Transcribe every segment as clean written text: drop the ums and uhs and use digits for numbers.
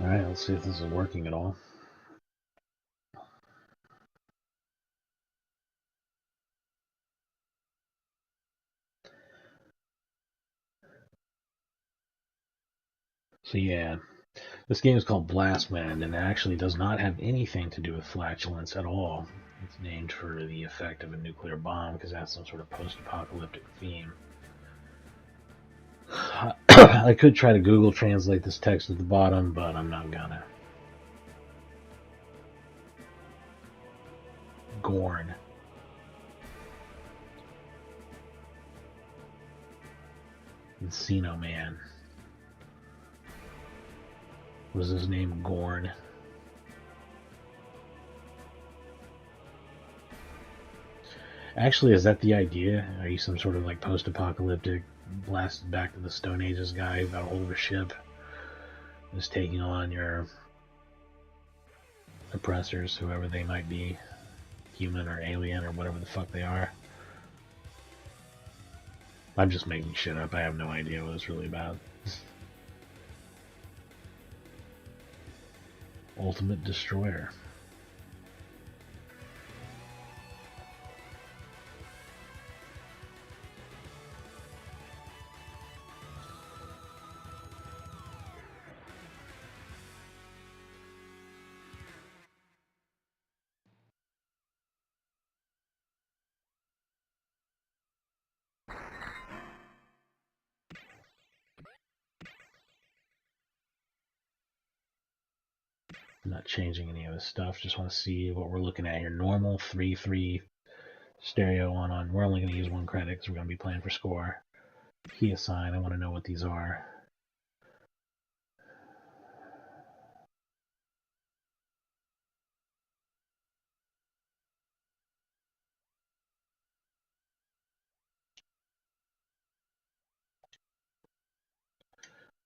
Alright, let's see if this is working at all. So yeah, this game is called Blastwind, and it actually does not have anything to do with flatulence at all. It's named for the effect of a nuclear bomb because it has some sort of post-apocalyptic theme. I could try to Google translate this text at the bottom, but I'm not gonna. Gorn. Encino Man. Was his name Gorn? Actually, is that the idea? Are you some sort of like post-apocalyptic, blasted back to the Stone Ages guy who got a hold of a ship, is taking on your oppressors, whoever they might be, human or alien or whatever the fuck they are? I'm just making shit up. I have no idea what it's really about. Ultimate Destroyer. I'm not changing any of this stuff. Just want to see what we're looking at here. Normal 3-3 stereo on. We're only going to use one credit because we're going to be playing for score. Key assign. I want to know what these are.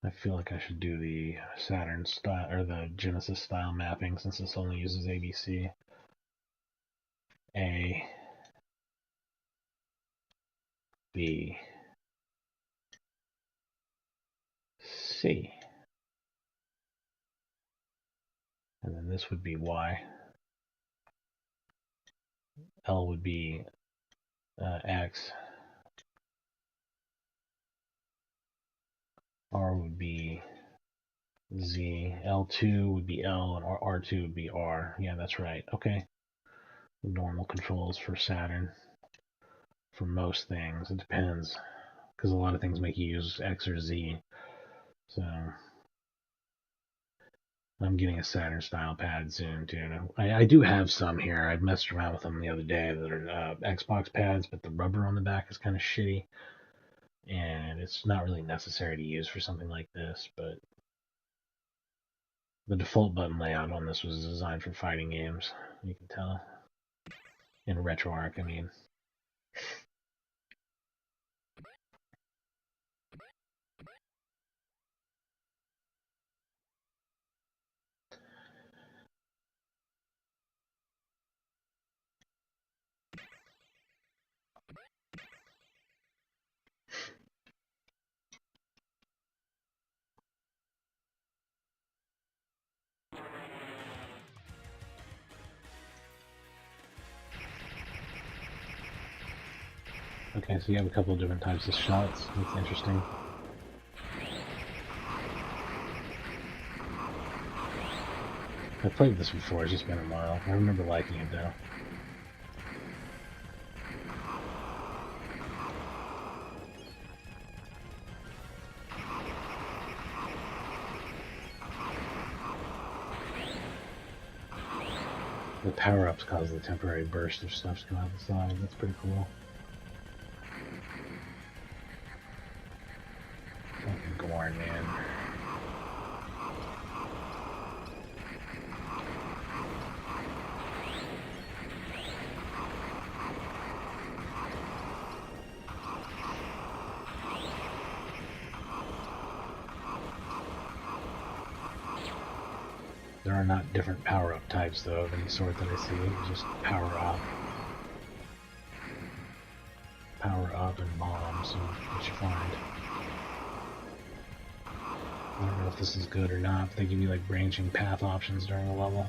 I feel like I should do the Saturn style or the Genesis style mapping since this only uses ABC. A, B, C. And then this would be Y. L would be X. R would be Z. L2 would be L, and R2 would be R. Yeah, that's right. Okay. Normal controls for Saturn. For most things. It depends. Because a lot of things make you use X or Z. So I'm getting a Saturn style pad soon too. I do have some here. I messed around with them the other day that are Xbox pads, but the rubber on the back is kind of shitty. And it's not really necessary to use for something like this, but the default button layout on this was designed for fighting games, you can tell. In RetroArch, I mean. Okay, so you have a couple of different types of shots. That's interesting. I've played this before, it's just been a while. I remember liking it though. The power-ups cause the temporary burst of stuff to come out the side. That's pretty cool. Fucking Gorn, man. There are not different power-up types, though, of any sort that I see. It's just power-up. Power-up and bombs, and what you find. I don't know if this is good or not, but they give you like branching path options during the level.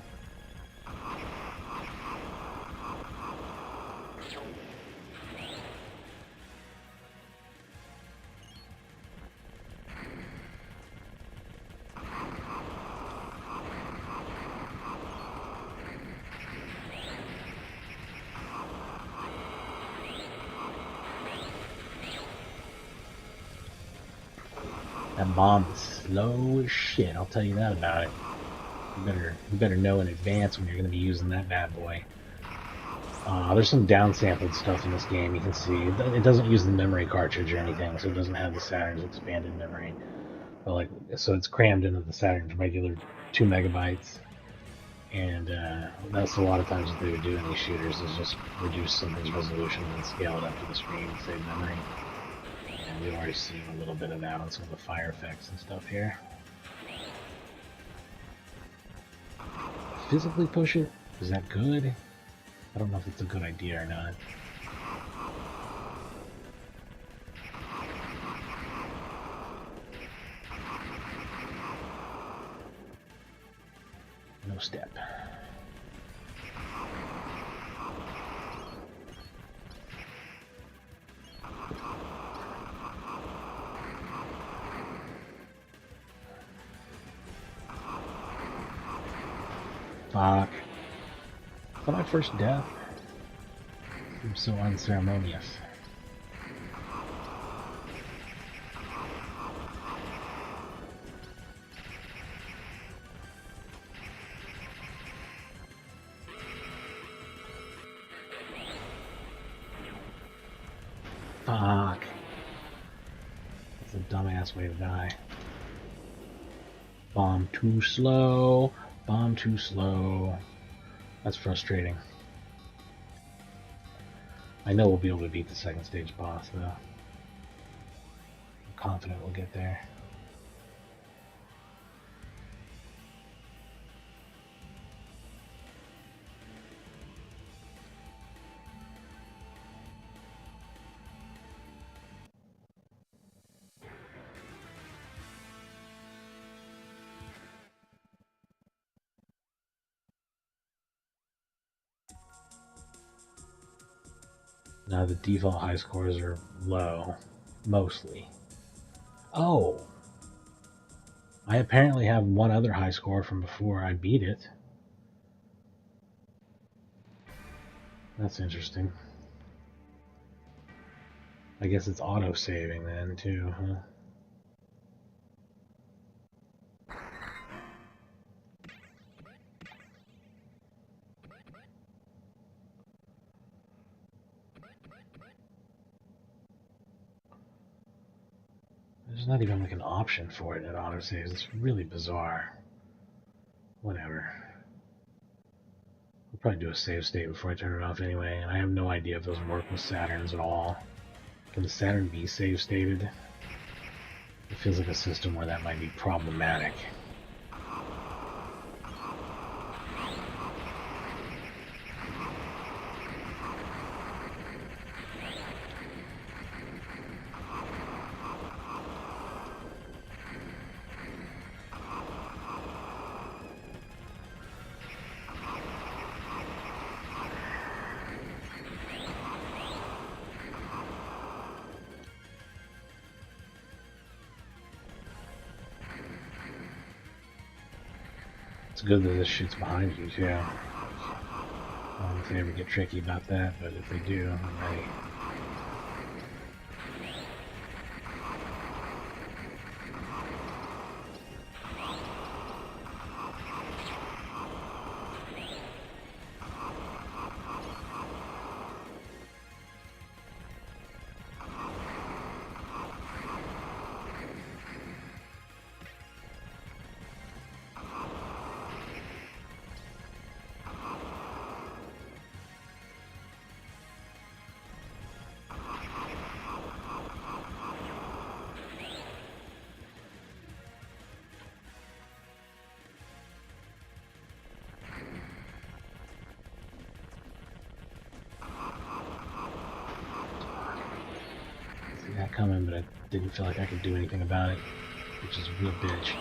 That bomb is slow as shit, I'll tell you that about it. You better know in advance when you're going to be using that bad boy. There's some downsampled stuff in this game, you can see. It doesn't use the memory cartridge or anything, so it doesn't have the Saturn's expanded memory. But so it's crammed into the Saturn's regular 2 megabytes. And that's a lot of times what they would do in these shooters, is just reduce something's resolution and scale it up to the screen and save memory. And we've already seen a little bit of that on some of the fire effects and stuff here. Physically push it? Is that good? I don't know if it's a good idea or not. No step. Fuck. Is that my first death? I'm so unceremonious. Fuck. That's a dumbass way to die. Bomb too slow. Bomb too slow. That's frustrating. I know we'll be able to beat the second stage boss, though. I'm confident we'll get there. Now the default high scores are low, mostly. Oh! I apparently have one other high score from before I beat it. That's interesting. I guess it's auto-saving then, too, huh? There's not even like an option for it in autosaves. It's really bizarre. Whatever. I'll probably do a save state before I turn it off anyway, and I have no idea if those work with Saturns at all. Can the Saturn be save stated? It feels like a system where that might be problematic. It's good that this shit's behind you, too. I don't know if they ever get tricky about that, but if they do, I'm ready. Coming, but I didn't feel like I could do anything about it. which is a real bitch.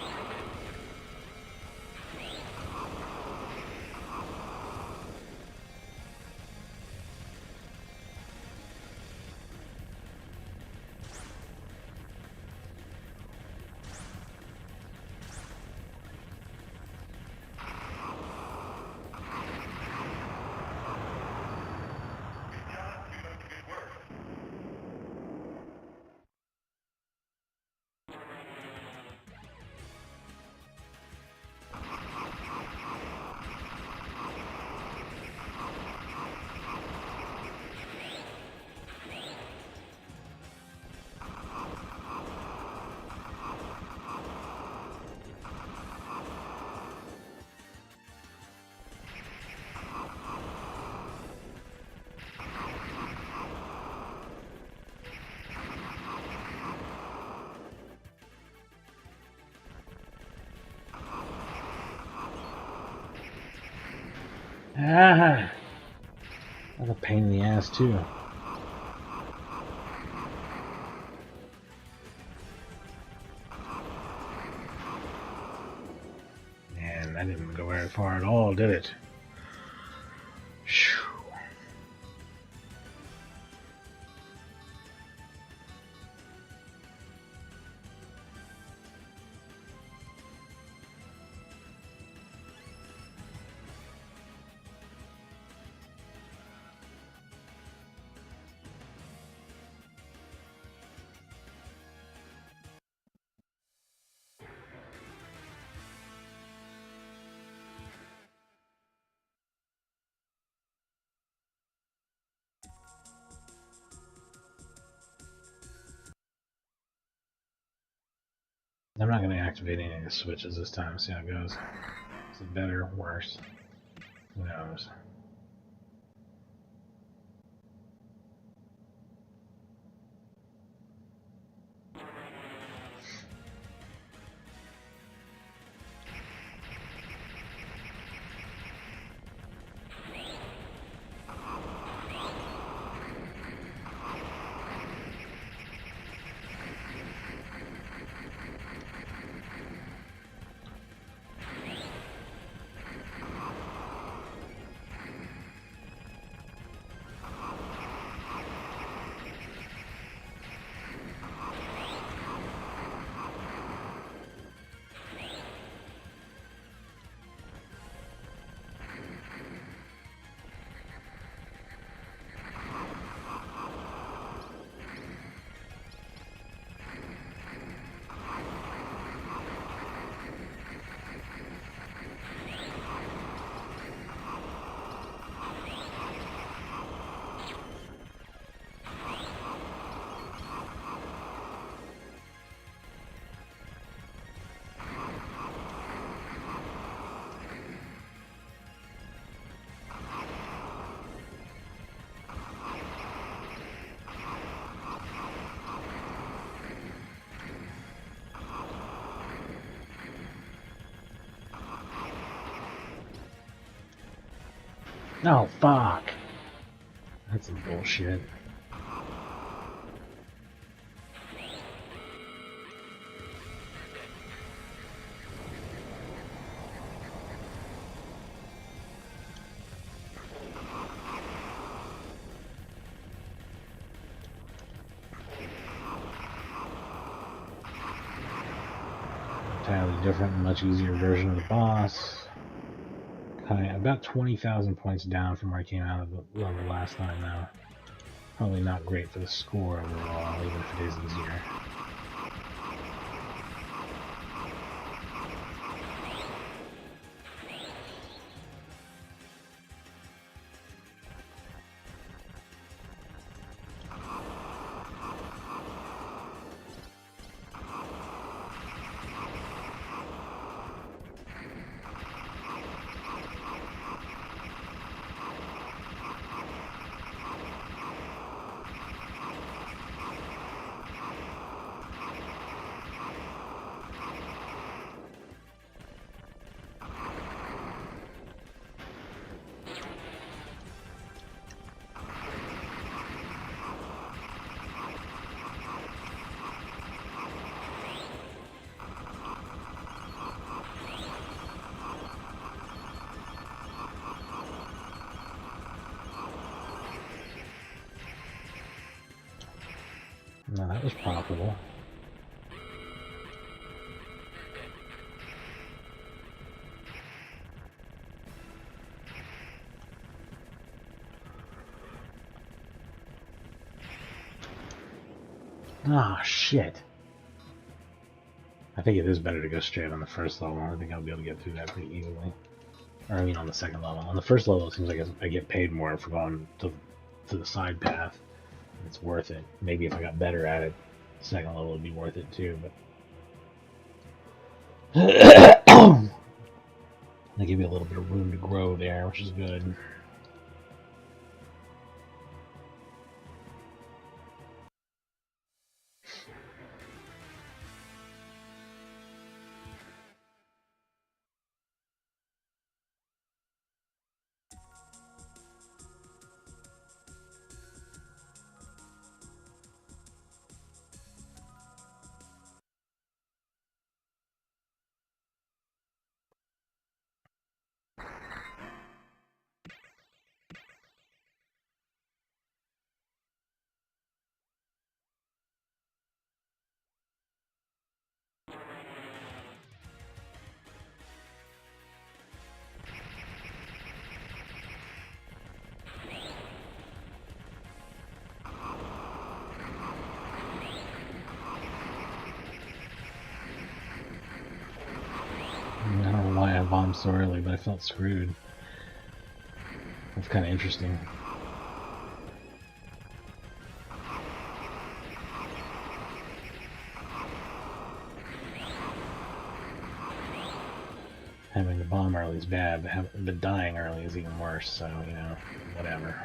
Ah! That's a pain in the ass, too. Man, that didn't go very far at all, did it? Shoo. I'm not going to activate any of the switches this time, see how it goes. Is it better or worse? Who knows? No, fuck. That's some bullshit. Entirely different, much easier version of the boss. About 20,000 points down from where I came out of the level last time now. Probably not great for the score overall, even if it is easier. was profitable. Ah, shit. I think it is better to go straight on the first level. I think I'll be able to get through that pretty easily. Or I mean on the second level. On the first level, it seems like I get paid more for going to the side path. It's worth it. Maybe if I got better at it, the second level would be worth it too, but they give you a little bit of room to grow there, which is good. I don't know why I bombed so early, but I felt screwed. That's kind of interesting. Having the bomb early is bad, but dying early is even worse, so, you know, whatever.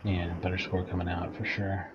Yeah, better score coming out for sure.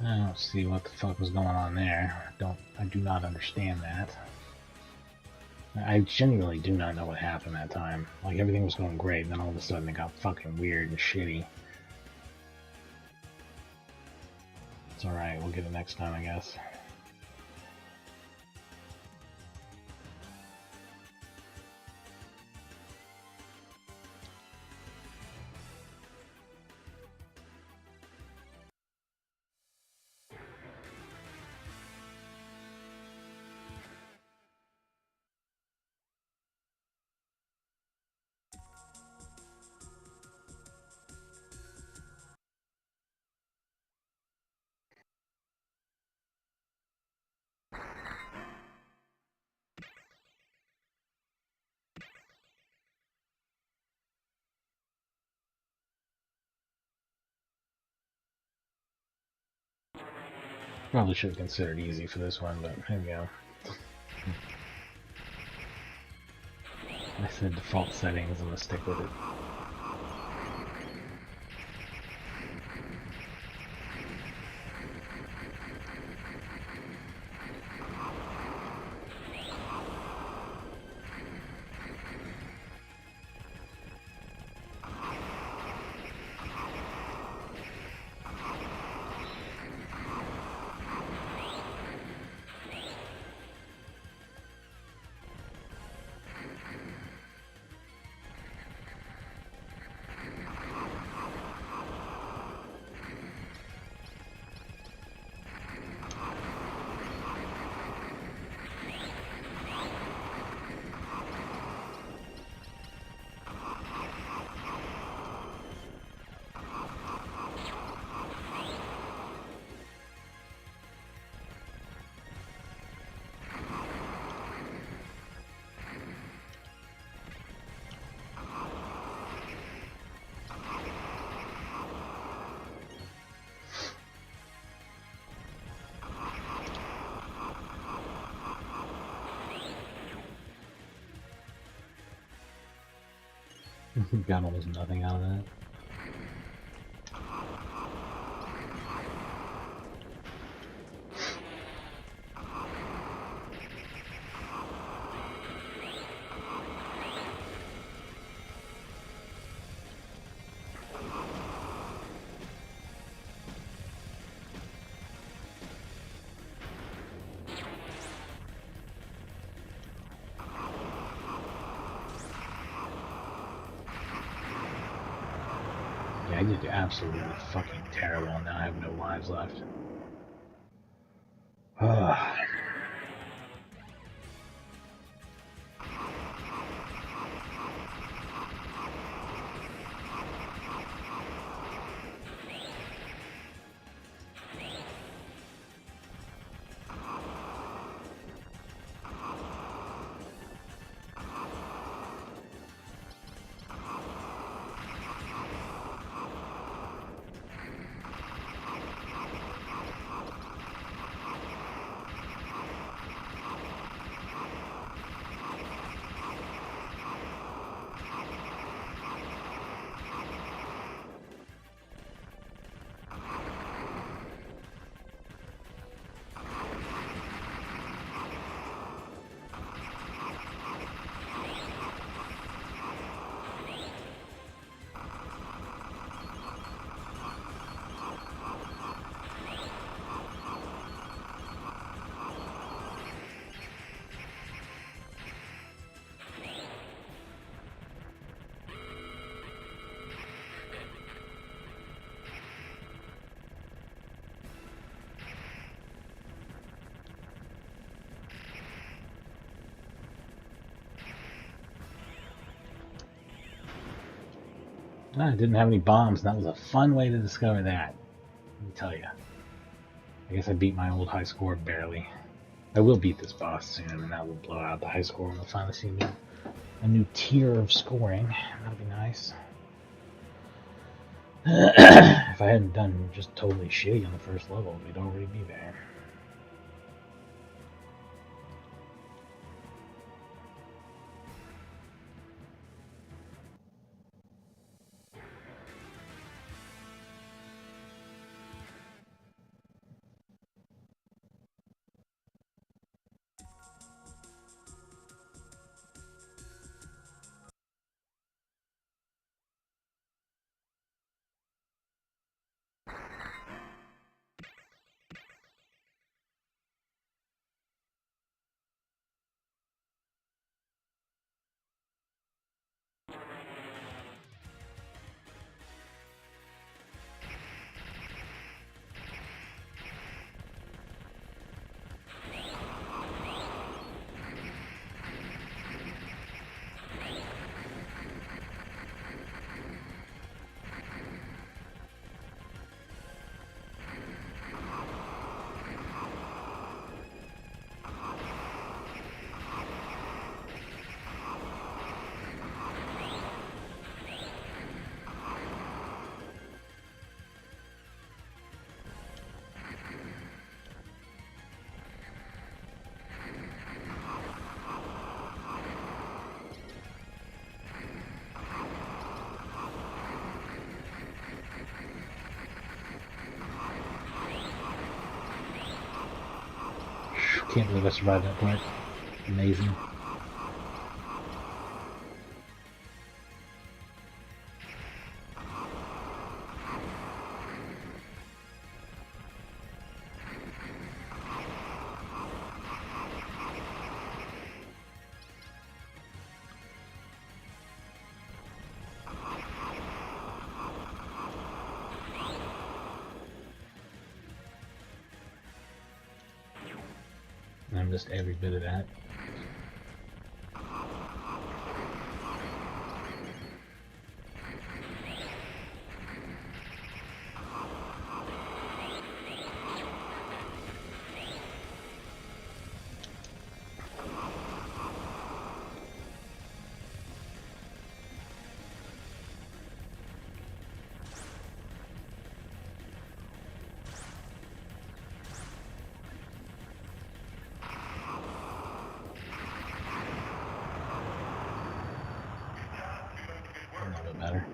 I don't see what the fuck was going on there. I do not understand that. I genuinely do not know what happened that time. Like, everything was going great, and then all of a sudden it got fucking weird and shitty. It's alright, we'll get it next time, I guess. Probably should have considered easy for this one, but here we go. I said default settings, I'm gonna stick with it. Got almost nothing out of that. Yeah, I did absolutely fucking terrible, and now I have no lives left. I didn't have any bombs, and that was a fun way to discover that. Let me tell you. I guess I beat my old high score barely. I will beat this boss soon, and that will blow out the high score, and we'll finally see a new tier of scoring. That'll be nice. If I hadn't done just totally shitty on the first level, we'd already be there. Can't believe I survived that part. Amazing. I missed every bit of that. A little bit better.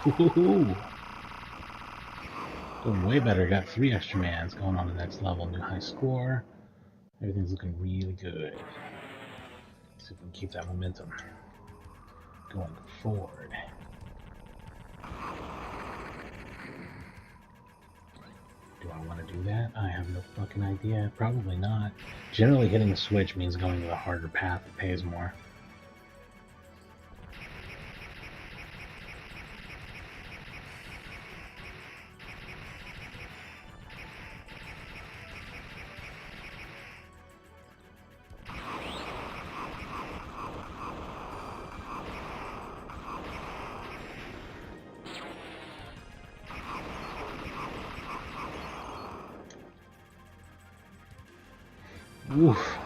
Woohoo! Doing way better. Got 3 extra mans going on to the next level. New high score. Everything's looking really good. See if we can keep that momentum going forward. Do I want to do that? I have no fucking idea. Probably not. Generally, hitting the switch means going to the harder path that pays more. Oof.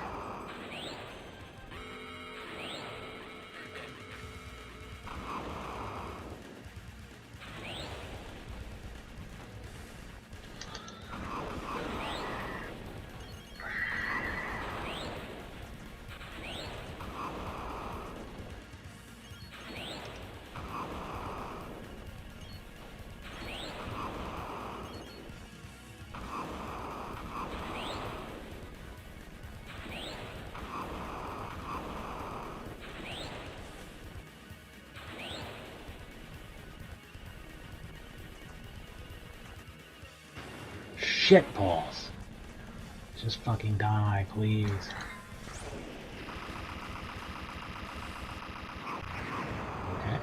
Shit balls. Just fucking die, please. Okay.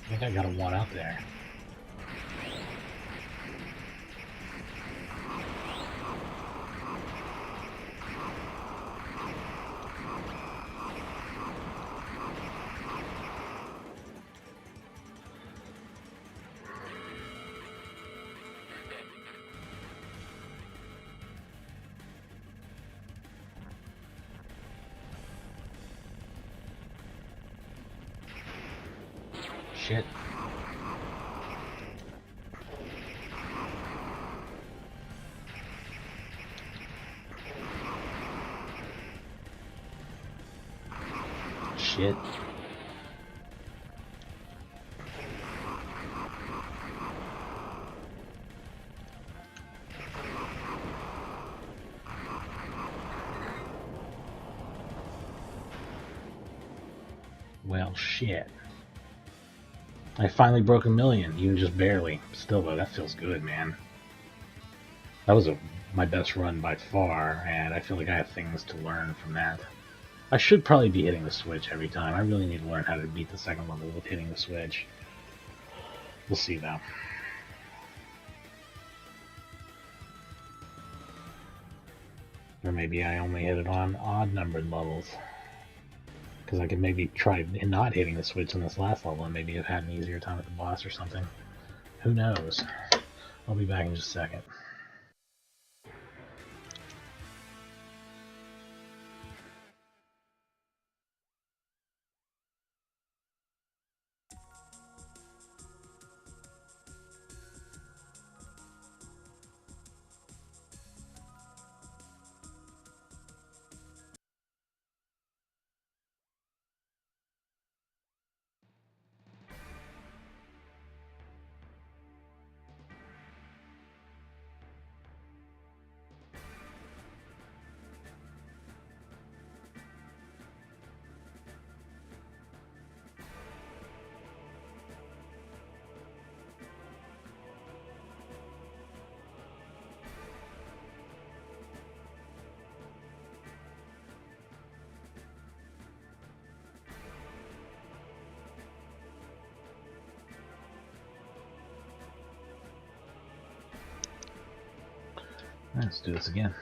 I think I got a one out there. Shit. Shit. Well, shit. I finally broke 1,000,000, even just barely. Still, though, that feels good, man. That was my best run by far, and I feel like I have things to learn from that. I should probably be hitting the switch every time. I really need to learn how to beat the second level with hitting the switch. We'll see, though. Or maybe I only hit it on odd-numbered levels. Because I could maybe try not hitting the switch in this last level and maybe have had an easier time with the boss or something. Who knows? I'll be back in just a second. Let's do this again.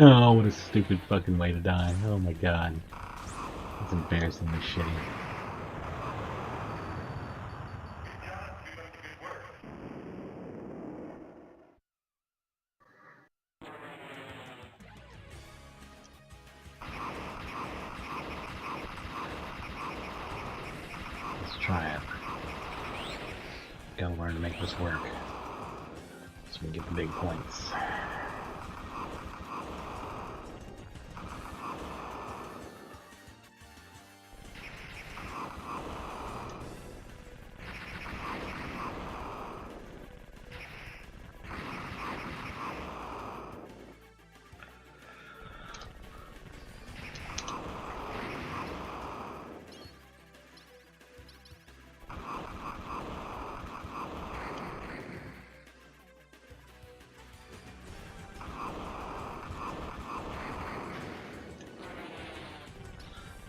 Oh, what a stupid fucking way to die. Oh my god. That's embarrassingly shitty. Gotta learn to make this work. So we get the big points.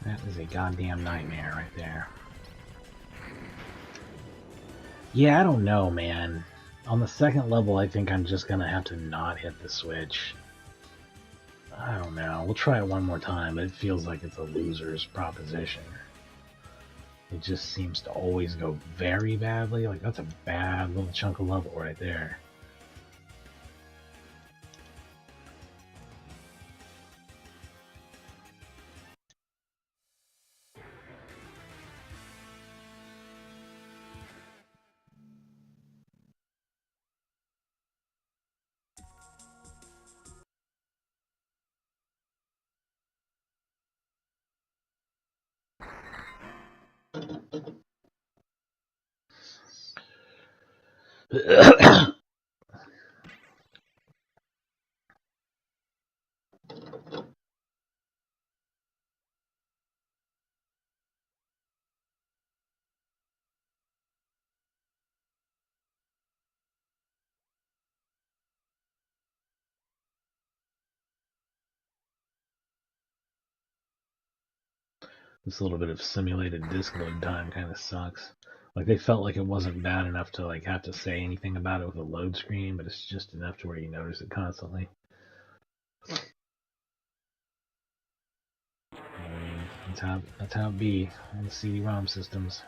That is a goddamn nightmare right there. Yeah, I don't know, man. On the second level, I think I'm just gonna have to not hit the switch. I don't know. We'll try it one more time, but it feels like it's a loser's proposition. It just seems to always go very badly. Like, that's a bad little chunk of level right there. This little bit of simulated disk load time kind of sucks. Like, they felt like it wasn't bad enough to like have to say anything about it with a load screen, but it's just enough to where you notice it constantly. That's how it be on the CD-ROM systems.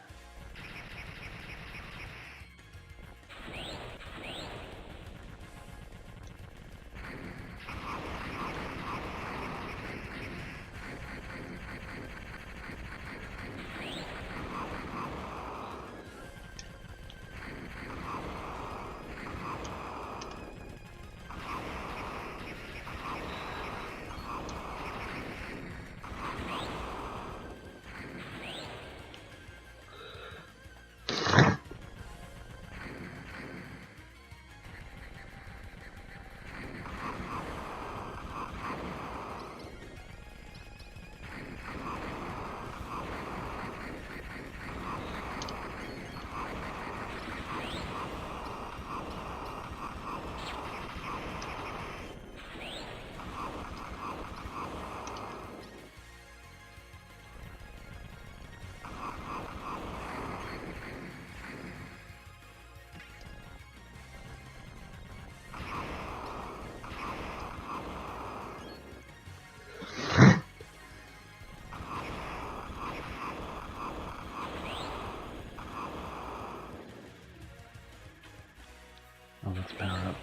Oh, let's power up.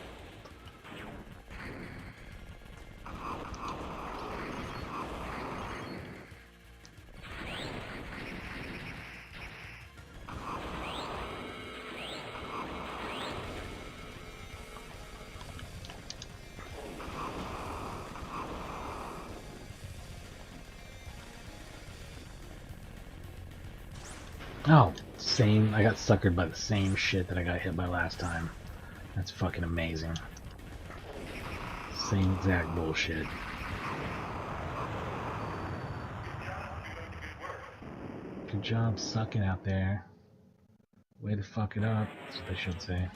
Oh, same. I got suckered by the same shit that I got hit by last time. That's fucking amazing. Same exact bullshit. Good job sucking out there. Way to fuck it up, that's what they should say.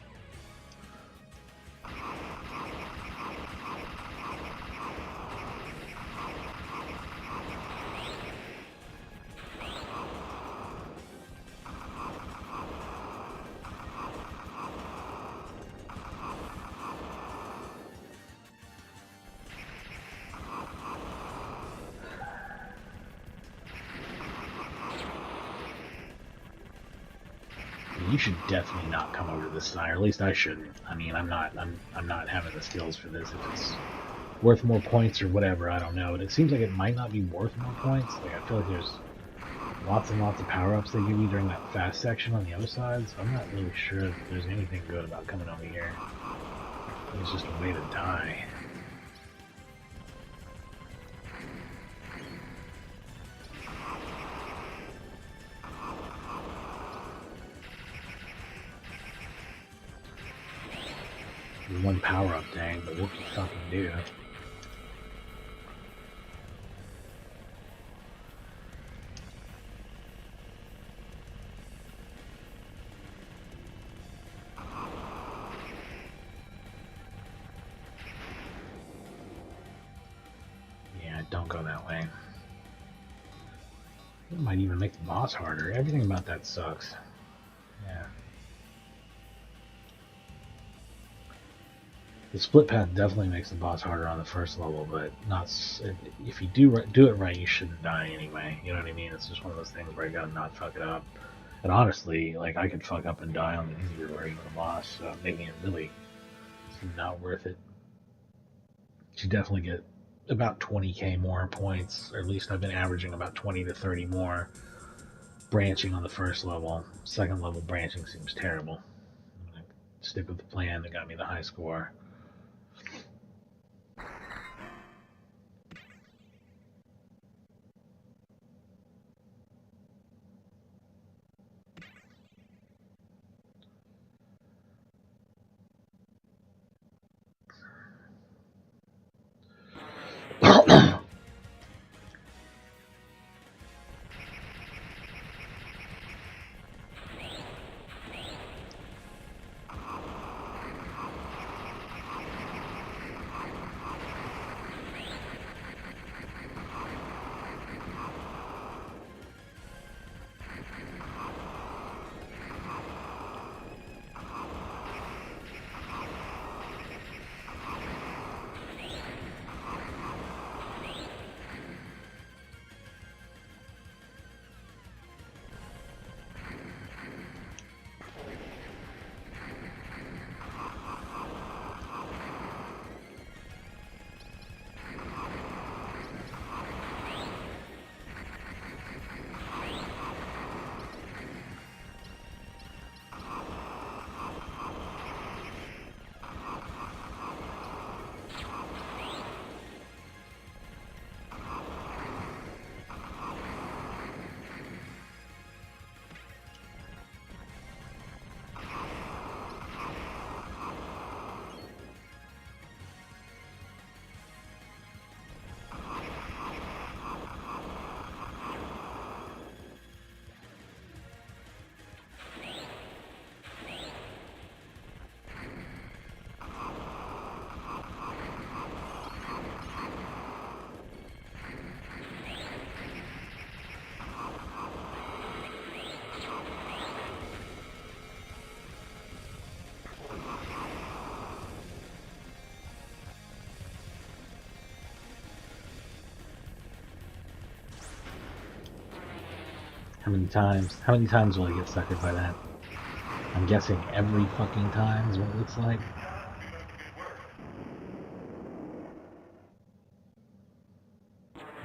You should definitely not come over to this side, or at least I shouldn't. I mean, I'm not having the skills for this. If it's worth more points or whatever, I don't know. But it seems like it might not be worth more points. Like, I feel like there's lots and lots of power-ups they give you during that fast section on the other side, so I'm not really sure if there's anything good about coming over here. It's just a way to die. One power-up thing, but what can you fucking do? Yeah, don't go that way. It might even make the boss harder. Everything about that sucks. Yeah. The split path definitely makes the boss harder on the first level, but not if you do it right, you shouldn't die anyway. You know what I mean? It's just one of those things where you gotta not fuck it up. And honestly, like I could fuck up and die on the easier version of the boss, so making it really not worth it. You definitely get about 20k more points, or at least I've been averaging about 20 to 30 more branching on the first level. Second level branching seems terrible. I'm gonna stick with the plan that got me the high score. How many times will I get suckered by that? I'm guessing every fucking time is what it looks like.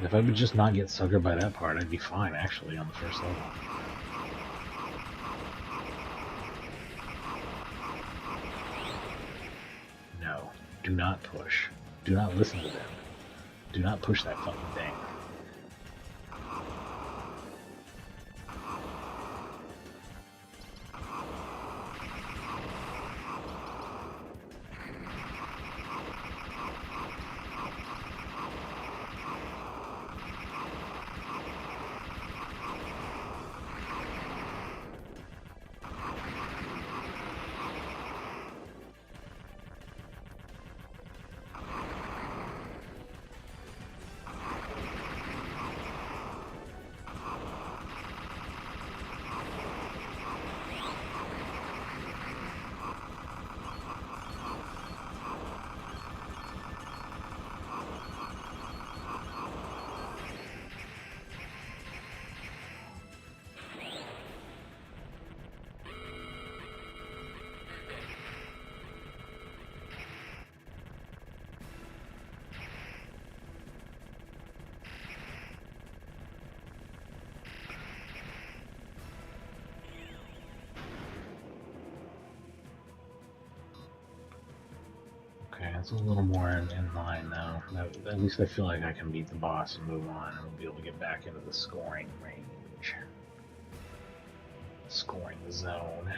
If I would just not get suckered by that part, I'd be fine, actually, on the first level. No. Do not push. Do not listen to them. Do not push that fucking thing. it's a little more in line now. At least I feel like I can beat the boss and move on, and we'll be able to get back into the scoring range. Scoring zone.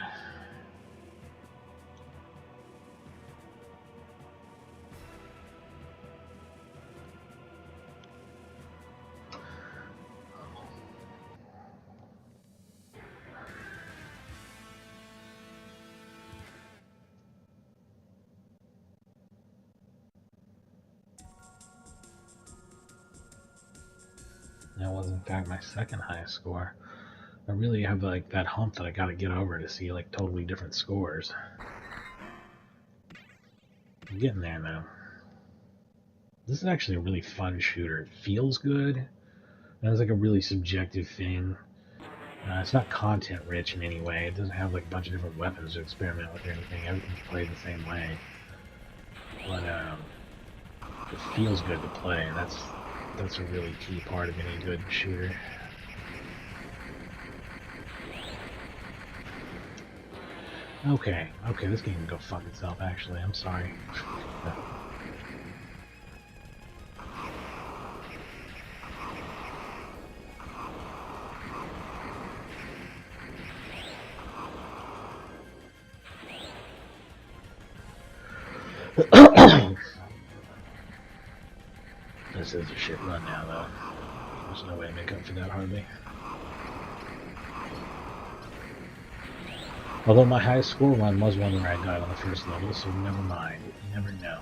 That was in fact my second highest score. I really have like that hump that I gotta get over to see like totally different scores. I'm getting there now. This is actually a really fun shooter. It feels good. And it's like a really subjective thing. It's not content rich in any way. It doesn't have like a bunch of different weapons to experiment with or anything. Everything's played the same way. But it feels good to play, and that's a really key part of any good shooter. Okay, this game can go fuck itself, actually. I'm sorry. This is a shit run now, though. There's no way to make up for that, hardly. Although my highest score run was one where I died on the first level, so never mind. You never know.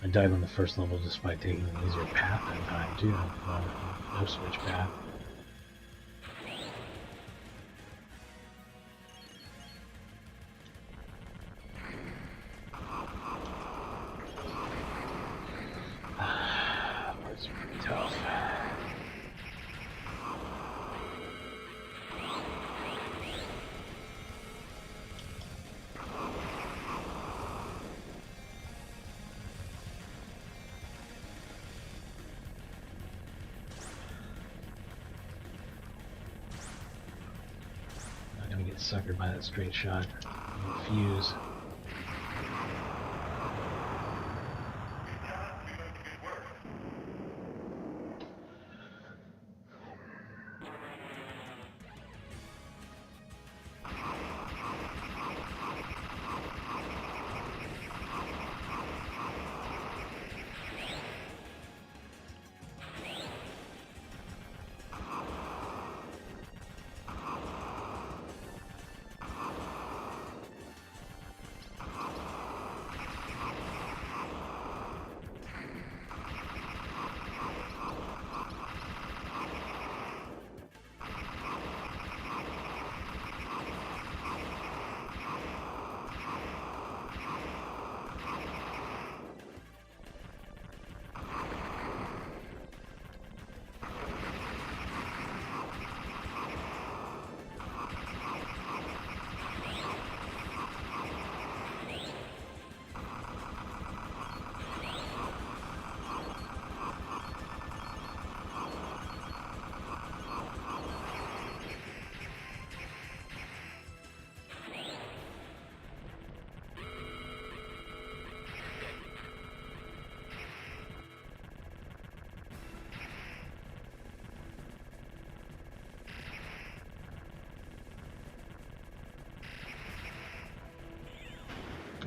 I died on the first level just by taking an easier path that time, too. No switch path. Parts are pretty tough. Get suckered by that straight shot. Fuse.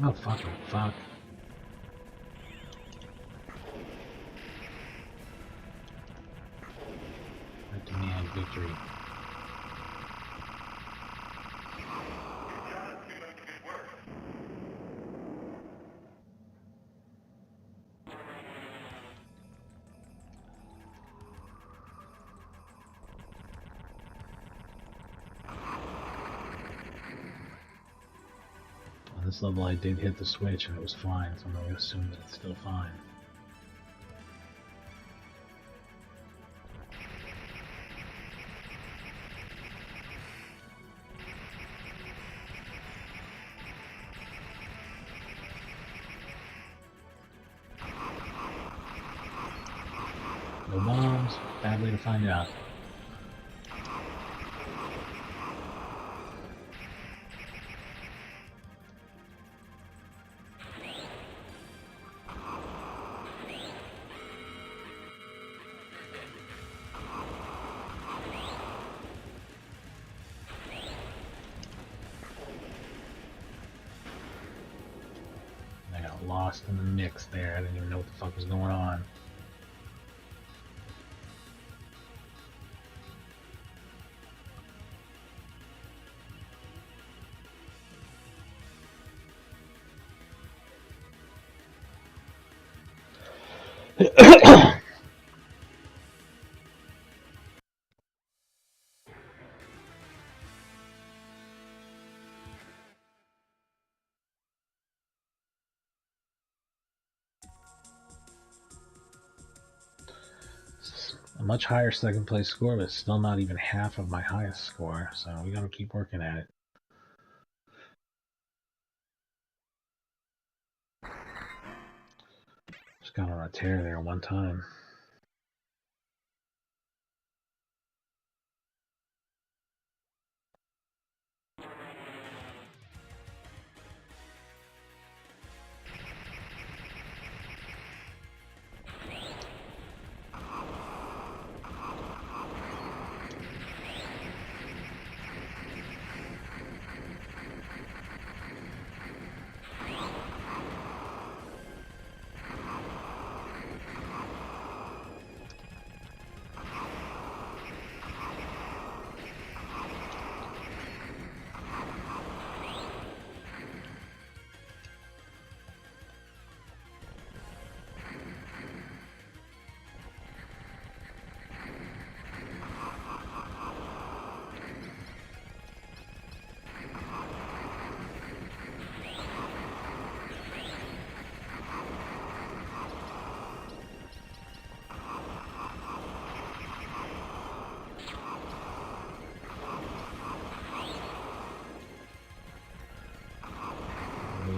Oh, fuck. I demand victory. On this level I did hit the switch and it was fine, so I'm going to assume that it's still fine. No bombs. Bad way to find out. I got lost in the mix there. I didn't even know what the fuck was going on. A much higher second place score, but still not even half of my highest score, so we gotta keep working at it. Just got on a tear there one time.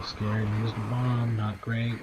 Scared and used a bomb, not great.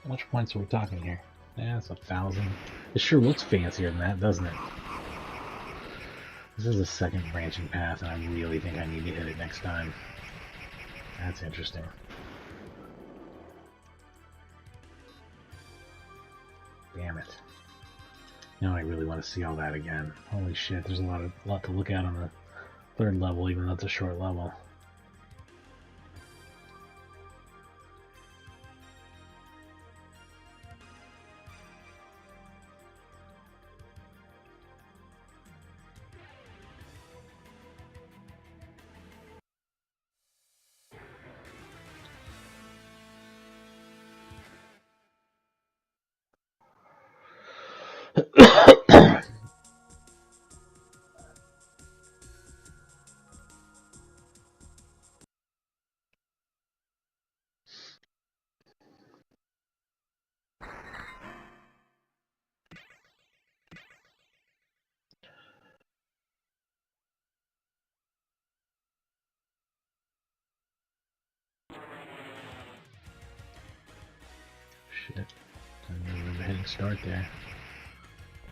How much points are we talking here? Yeah, it's 1,000. It sure looks fancier than that, doesn't it? This is a second branching path, and I really think I need to hit it next time. That's interesting. Damn it. Now I really want to see all that again. Holy shit, there's a lot to look at on the third level, even though it's a short level. Shit. I didn't remember hitting start there.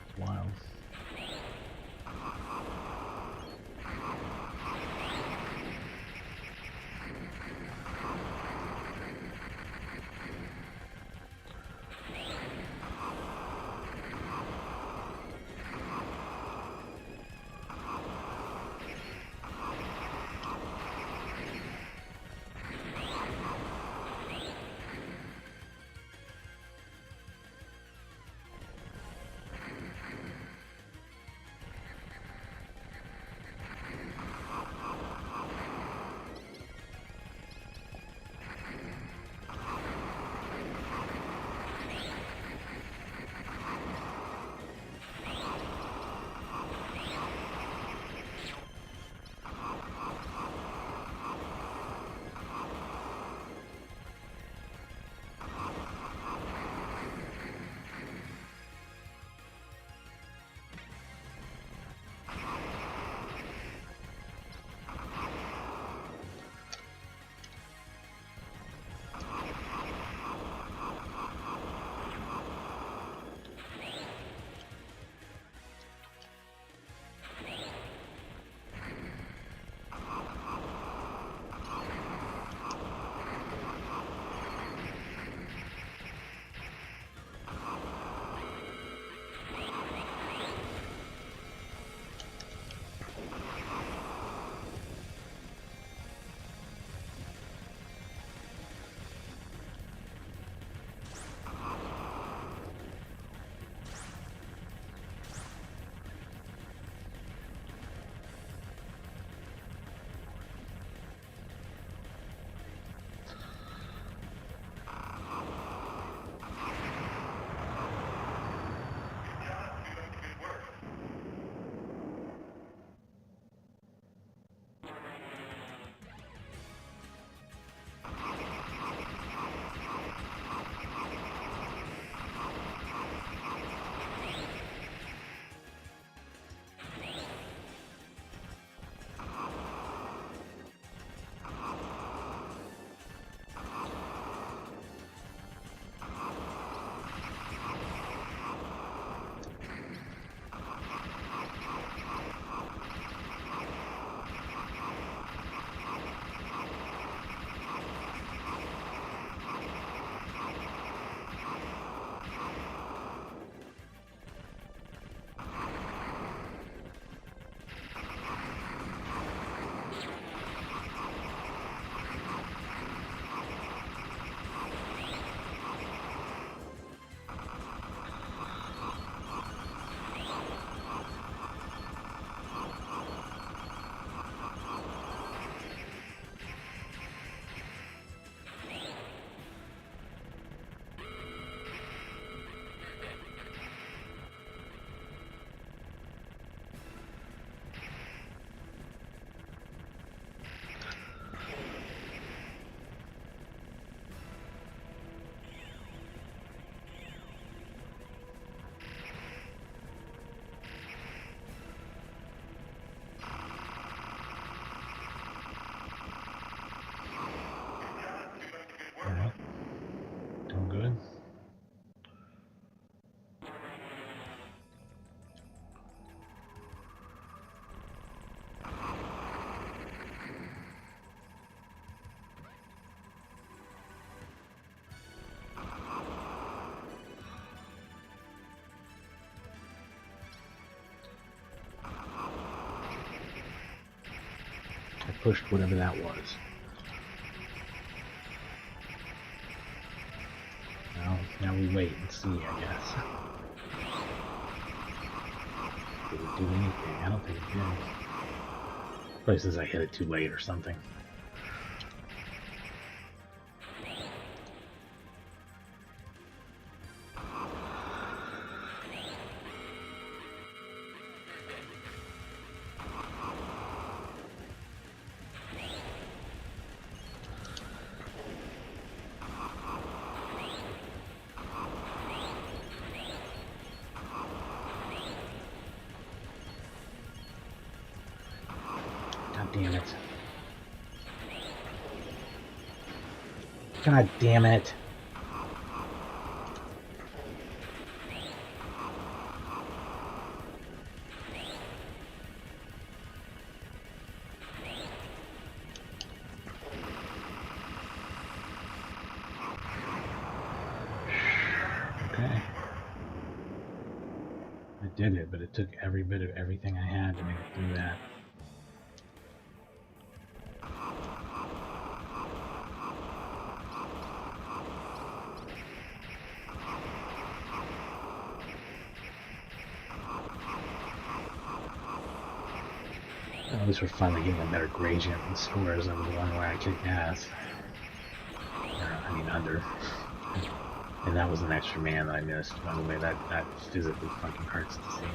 It's wild. pushed whatever that was. Well, now we wait and see, I guess. Did it do anything? I don't think it did. Probably says I hit it too late or something. God damn it. God damn it. Okay. I did it, but it took every bit of everything I had to make it through that. At least we're finally getting a better gradient in scores over the one where I kicked ass. I mean, under. And that was an extra man that I missed. By the way, that physically fucking hurts to see.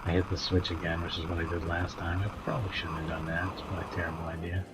I hit the switch again, which is what I did last time. I probably shouldn't have done that. It's probably a terrible idea.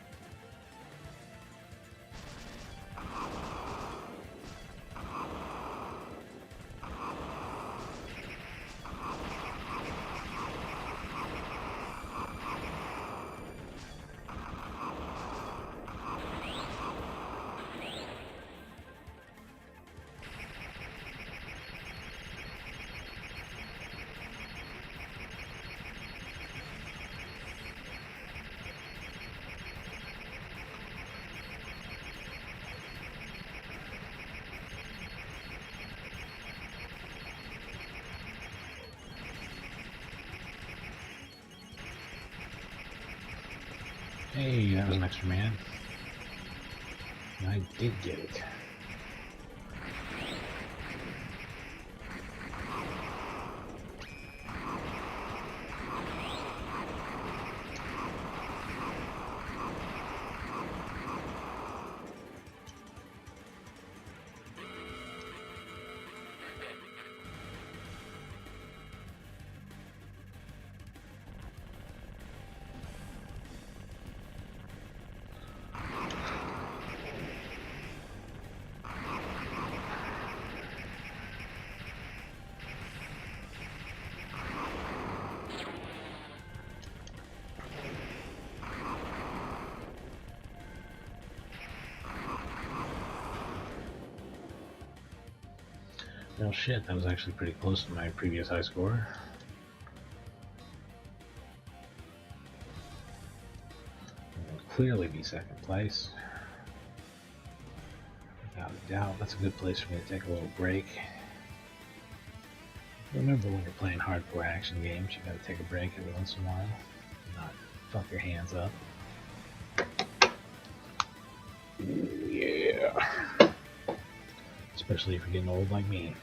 Hey, that was an extra man. I did get it. Well, shit, that was actually pretty close to my previous high score. It will clearly be second place. Without a doubt, that's a good place for me to take a little break. Remember, when you're playing hardcore action games, you gotta take a break every once in a while. Not fuck your hands up. Ooh, yeah. Especially if you're getting old like me.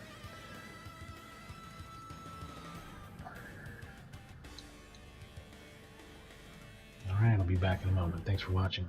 Alright, I'll be back in a moment. Thanks for watching.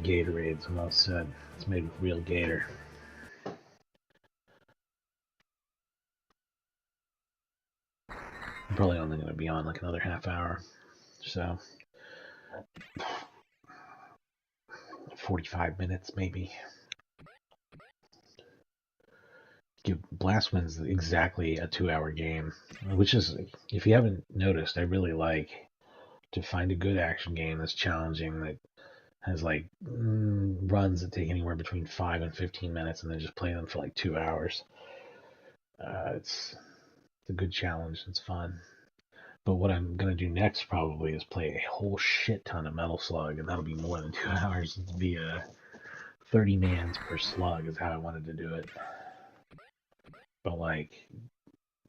Gatorade, so I'm all set. It's made with real gator. I'm probably only going to be on like another half hour, so 45 minutes maybe. Blast Wind's exactly a 2-hour game, which is, if you haven't noticed, I really like to find a good action game that's challenging, that has like runs that take anywhere between 5 and 15 minutes, and then just play them for like 2 hours. It's a good challenge. It's fun. But what I'm going to do next probably is play a whole shit ton of Metal Slug, and that'll be more than 2 hours. It'll be 30 mans per slug is how I wanted to do it. But like,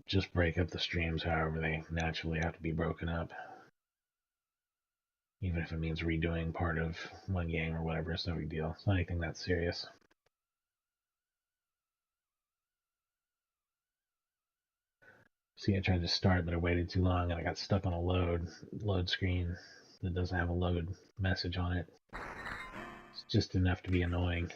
just break up the streams however they naturally have to be broken up. Even if it means redoing part of one game or whatever, it's no big deal. It's not anything that serious. See, I tried to start, but I waited too long, and I got stuck on a load screen that doesn't have a load message on it. It's just enough to be annoying.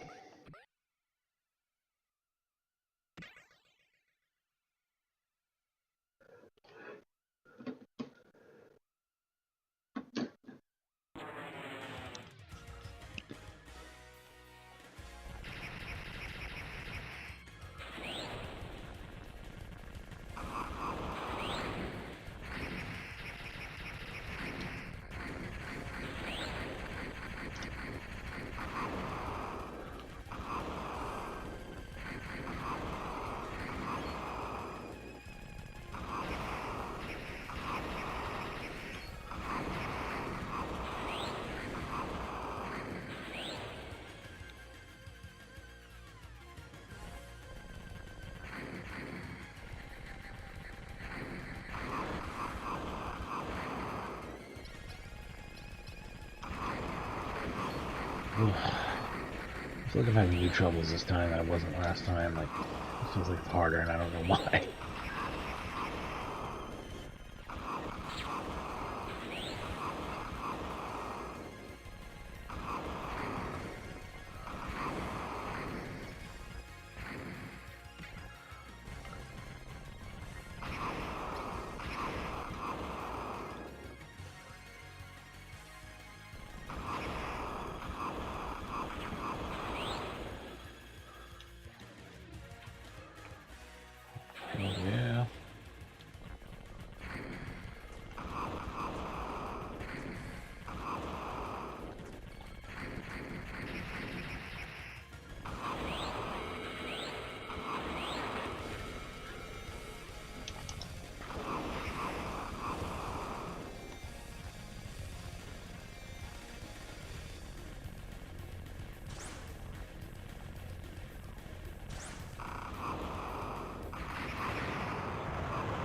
I feel like I'm having new troubles this time that I wasn't last time. Like, it feels like it's harder, and I don't know why. Yeah.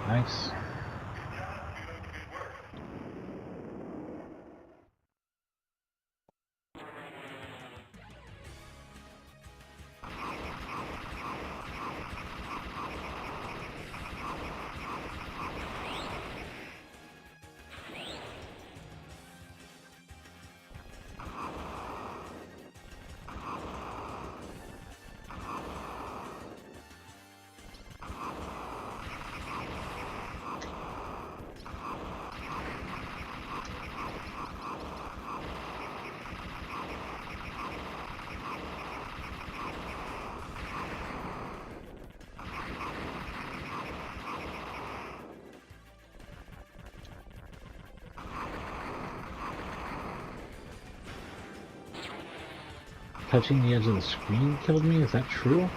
Nice. Touching the edge of the screen killed me? Is that true?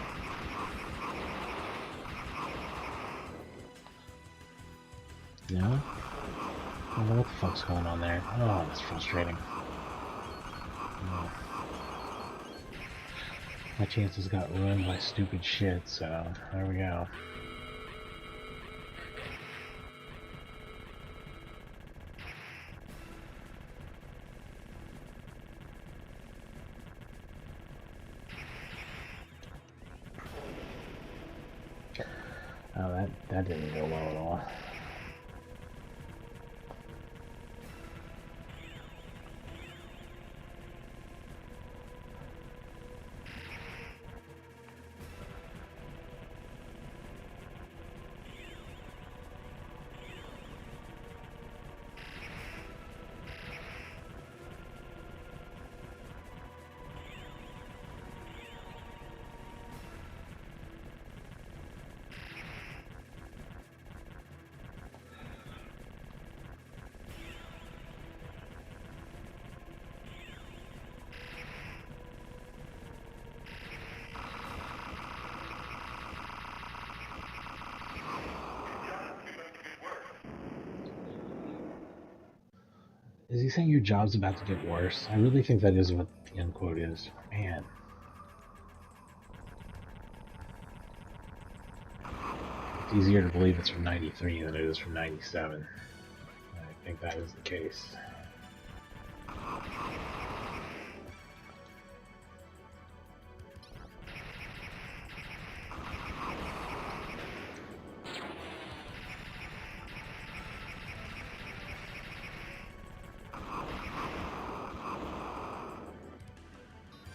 No? I don't know what the fuck's going on there. Oh, that's frustrating. Oh. My chances got ruined by stupid shit, so there we go. Oh, that didn't go well at all. Is he saying your job's about to get worse? I really think that is what the end quote is. Man. It's easier to believe it's from 93 than it is from 97. I think that is the case.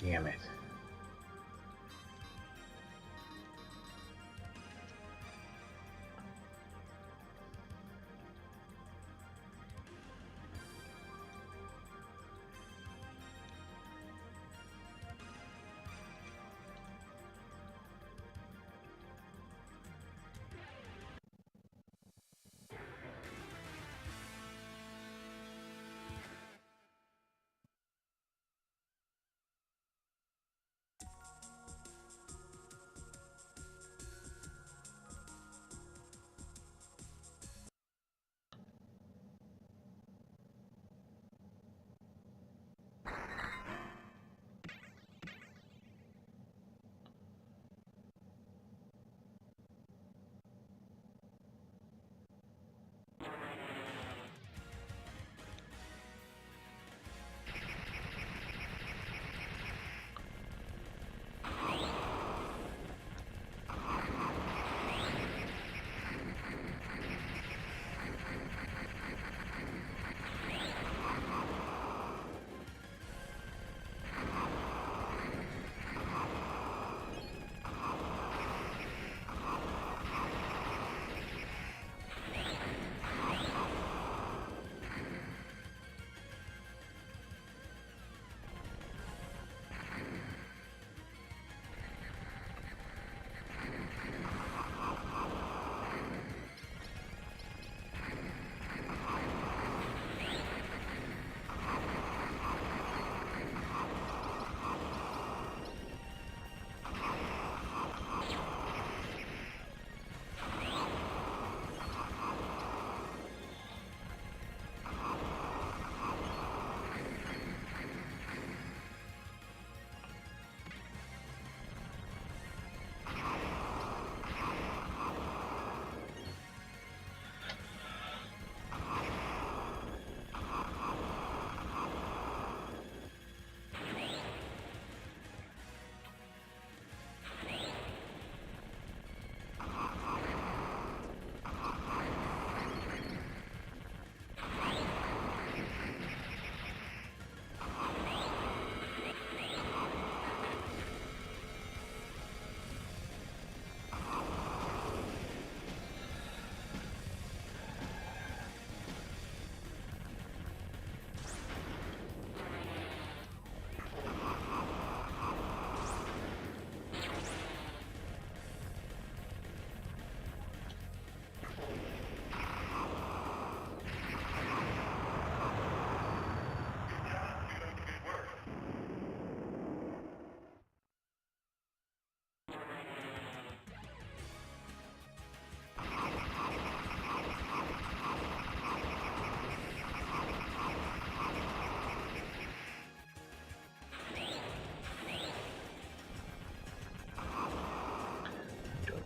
Damn it.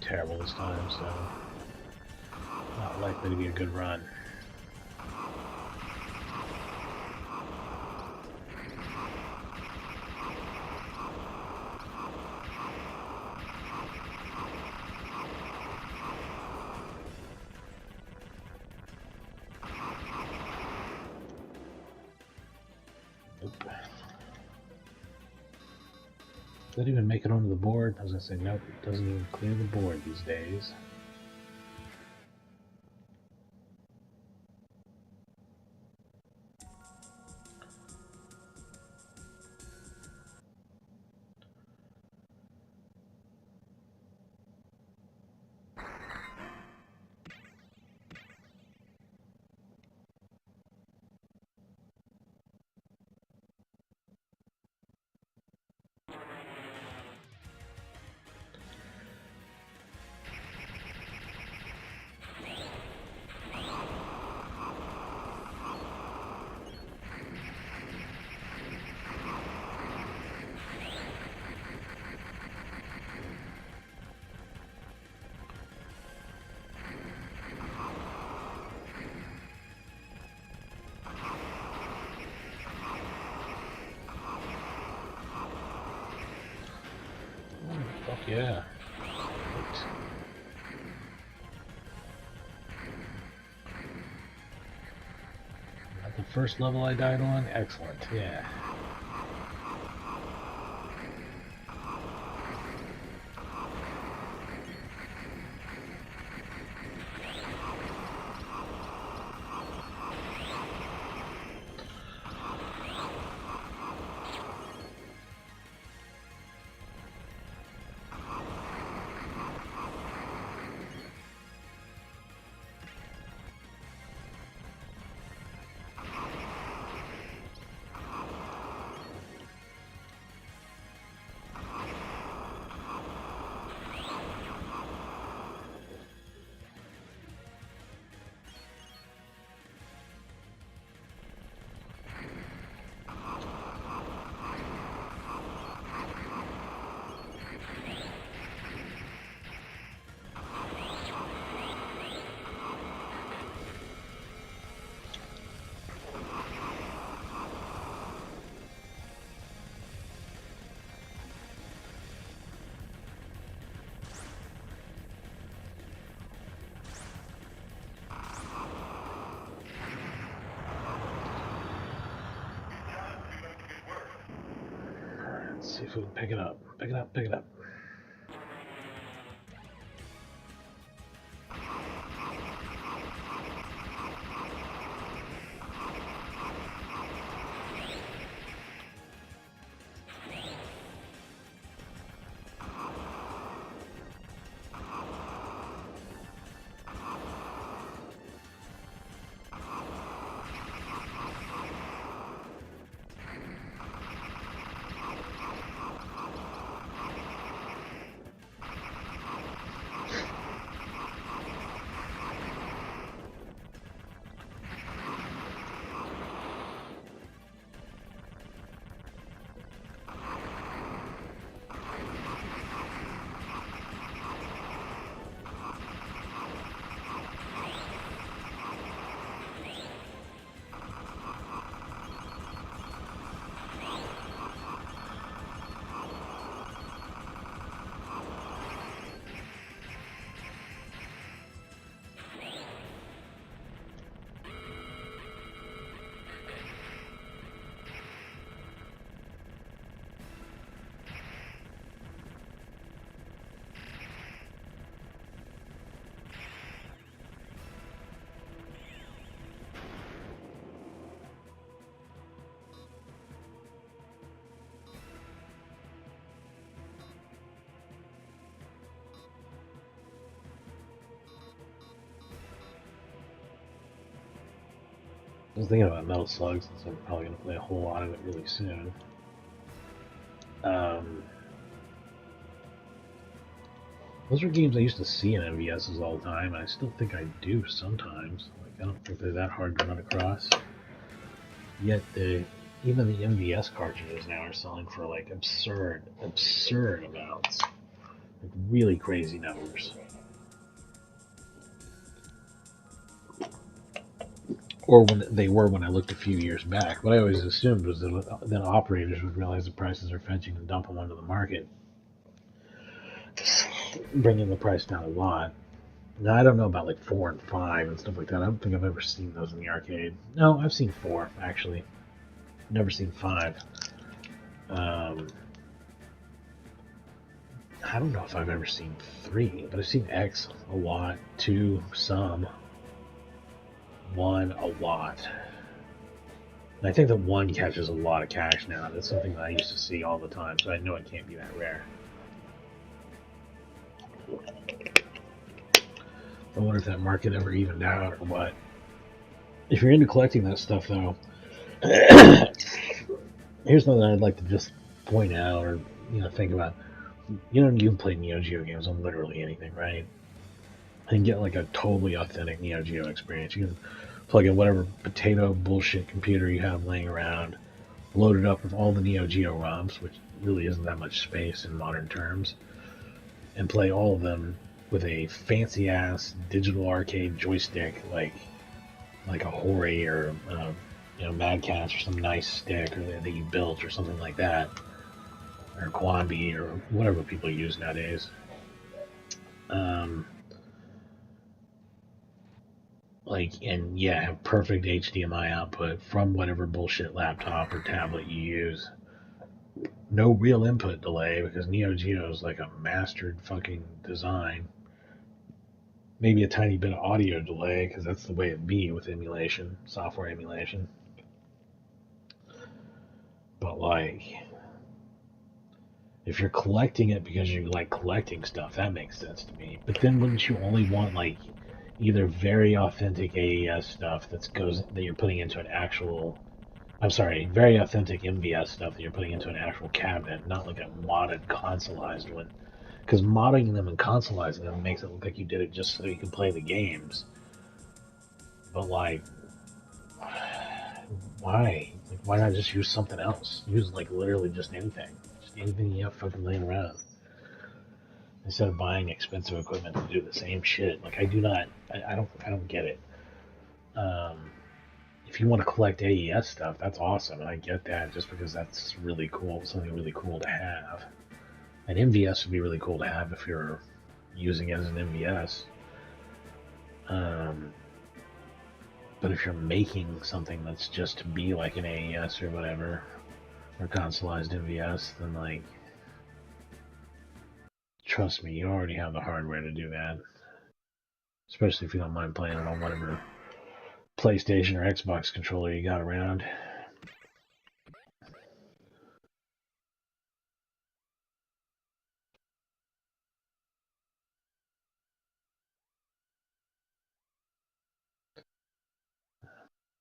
Terrible this time, so not likely to be a good run. Nope. Does that even make it onto the board? I was gonna say, nope, it doesn't even clear the board these days. Fuck yeah. Right. Not the first level I died on? Excellent, yeah. Let's see if we can pick it up. Pick it up, pick it up. I was thinking about Metal Slug since I'm probably going to play a whole lot of it really soon. Those are games I used to see in MVSs all the time, and I still think I do sometimes. Like, I don't think they're that hard to run across. Yet even the MVS cartridges now are selling for like absurd amounts. Like really crazy numbers. Or when they were when I looked a few years back. What I always assumed was that then operators would realize the prices are fetching and dump them onto the market, bringing the price down a lot. Now, I don't know about like 4 and 5 and stuff like that. I don't think I've ever seen those in the arcade. No, I've seen 4, actually. Never seen 5. I don't know if I've ever seen 3, but I've seen X a lot, 2 some, 1 a lot. And I think that 1 catches a lot of cash now. That's something that I used to see all the time, so I know it can't be that rare. I wonder if that market ever evened out or what. If you're into collecting that stuff, though, here's something I'd like to just point out or think about. You can play Neo Geo games on literally anything, right? And get like a totally authentic Neo Geo experience. You can plug in whatever potato bullshit computer you have laying around, load it up with all the Neo Geo ROMs, which really isn't that much space in modern terms, and play all of them with a fancy ass digital arcade joystick like a Hori or Mad Catz or some nice stick or that you built or something like that. or Quambi or whatever people use nowadays. And yeah, have perfect HDMI output from whatever bullshit laptop or tablet you use. No real input delay because Neo Geo is like a mastered fucking design. Maybe a tiny bit of audio delay because that's the way it be with emulation, software emulation. But like, if you're collecting it because you like collecting stuff, that makes sense to me. But then wouldn't you only want like either very authentic AES stuff that you're putting into an actual very authentic MVS stuff that you're putting into an actual cabinet, not like a modded consoleized one. Because modding them and consoleizing them makes it look like you did it just so you can play the games. But like, why? Like, why not just use something else? Use like literally just anything. Just anything you have fucking laying around. Instead of buying expensive equipment to do the same shit. Like I don't get it. Um, if you want to collect AES stuff, that's awesome, and I get that just because that's really cool, something really cool to have. An MVS would be really cool to have if you're using it as an MVS. But if you're making something that's just to be like an AES or whatever, or consoleized MVS, then like, trust me, you already have the hardware to do that. Especially if you don't mind playing it on whatever PlayStation or Xbox controller you got around.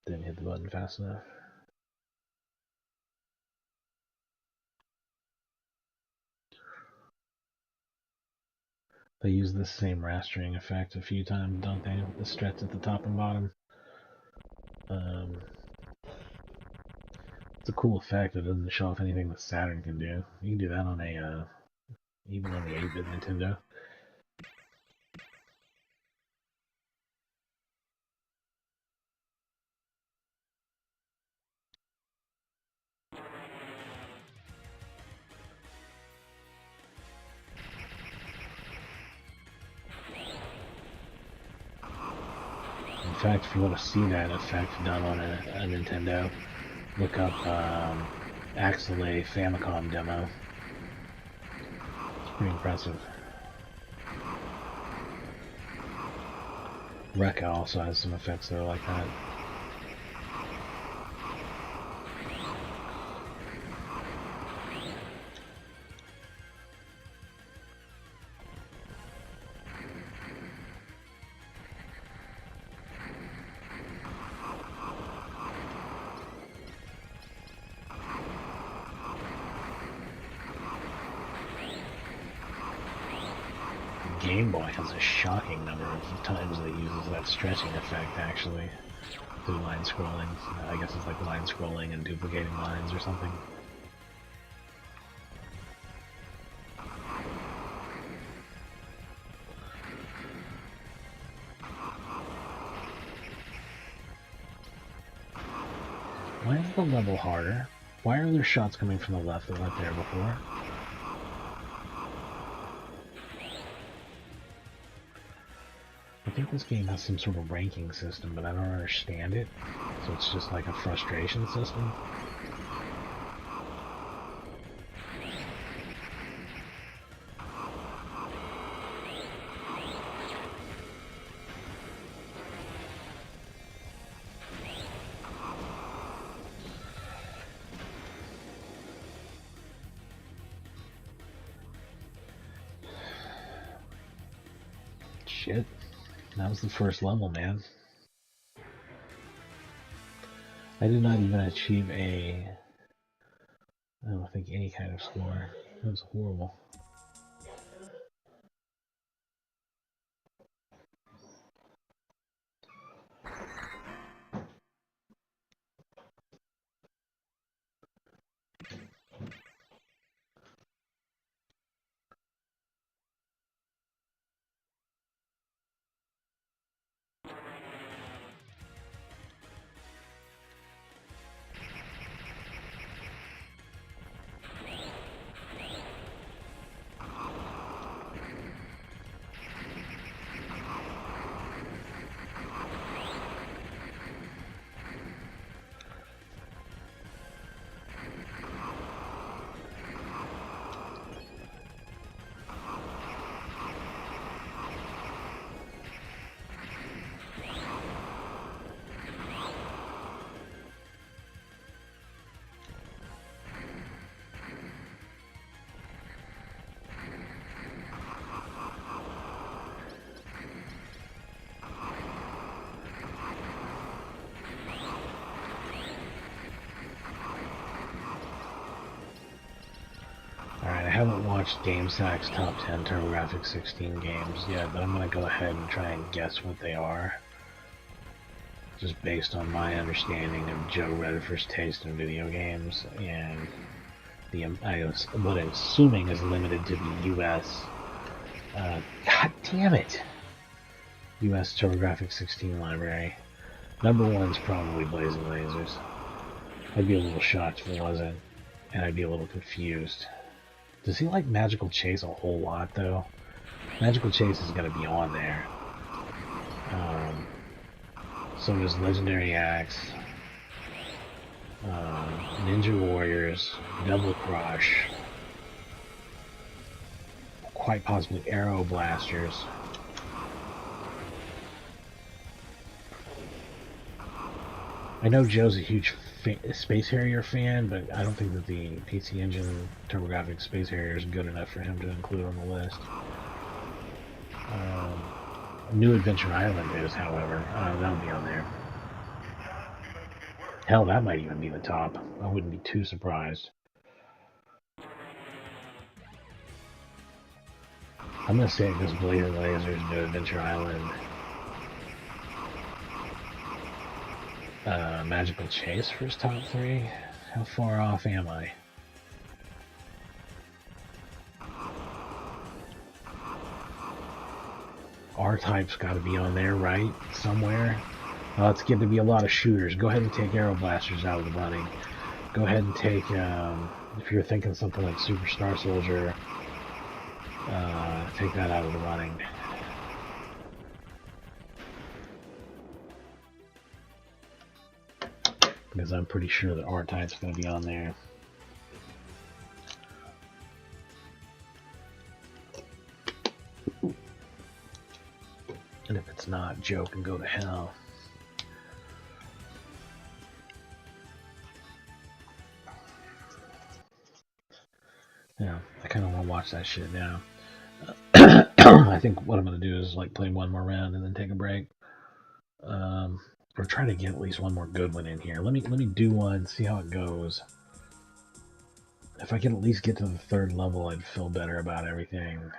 Didn't hit the button fast enough. They use this same rastering effect a few times, don't they? The stretch at the top and bottom. It's a cool effect. It doesn't show off anything that Saturn can do. You can do that on even on the 8-bit Nintendo. In fact, if you want to see that effect done on a Nintendo, look up Axelay Famicom demo. It's pretty impressive. Rekka also has some effects that are like that. Game Boy has a shocking number of times that it uses that stretching effect, actually, through line scrolling. I guess it's like line scrolling and duplicating lines or something. Why is the level harder? Why are there shots coming from the left that weren't there before? I think this game has some sort of ranking system, but I don't understand it. So it's just like a frustration system. Shit. That was the first level, man. I did not even achieve I don't think any kind of score. It was horrible. watched GameSack's top 10 TurboGrafx 16 games yet, but I'm going to go ahead and try and guess what they are. Just based on my understanding of Joe Reddifer's taste in video games, and what I'm assuming is limited to the US. God damn it! US TurboGrafx 16 library. Number 1's probably Blazing Lasers. I'd be a little shocked if it wasn't, and I'd be a little confused. Does he like Magical Chase a whole lot, though? Magical Chase is going to be on there. So does Legendary Axe, Ninja Warriors, Double Crush, quite possibly Arrow Blasters. I know Joe's a huge Space Harrier fan, but I don't think that the PC Engine TurboGrafx Space Harrier is good enough for him to include on the list. New Adventure Island is, however. That'll be on there. Hell, that might even be the top. I wouldn't be too surprised. I'm going to say it goes Blazing Lasers, New Adventure Island, Magical Chase for his top 3. How far off am I? R-Type's got to be on there, right? Somewhere. It's going to be a lot of shooters. Go ahead and take Arrow Blasters out of the running. Go ahead and take, if you're thinking something like Super Star Soldier, take that out of the running. Because I'm pretty sure that R-Type's going to be on there. And if it's not, Joe can go to hell. Yeah, I kind of want to watch that shit now. I think what I'm going to do is like play one more round and then take a break. Or try to get at least one more good one in here. Let me do one, see how it goes. If I could at least get to the 3rd level, I'd feel better about everything.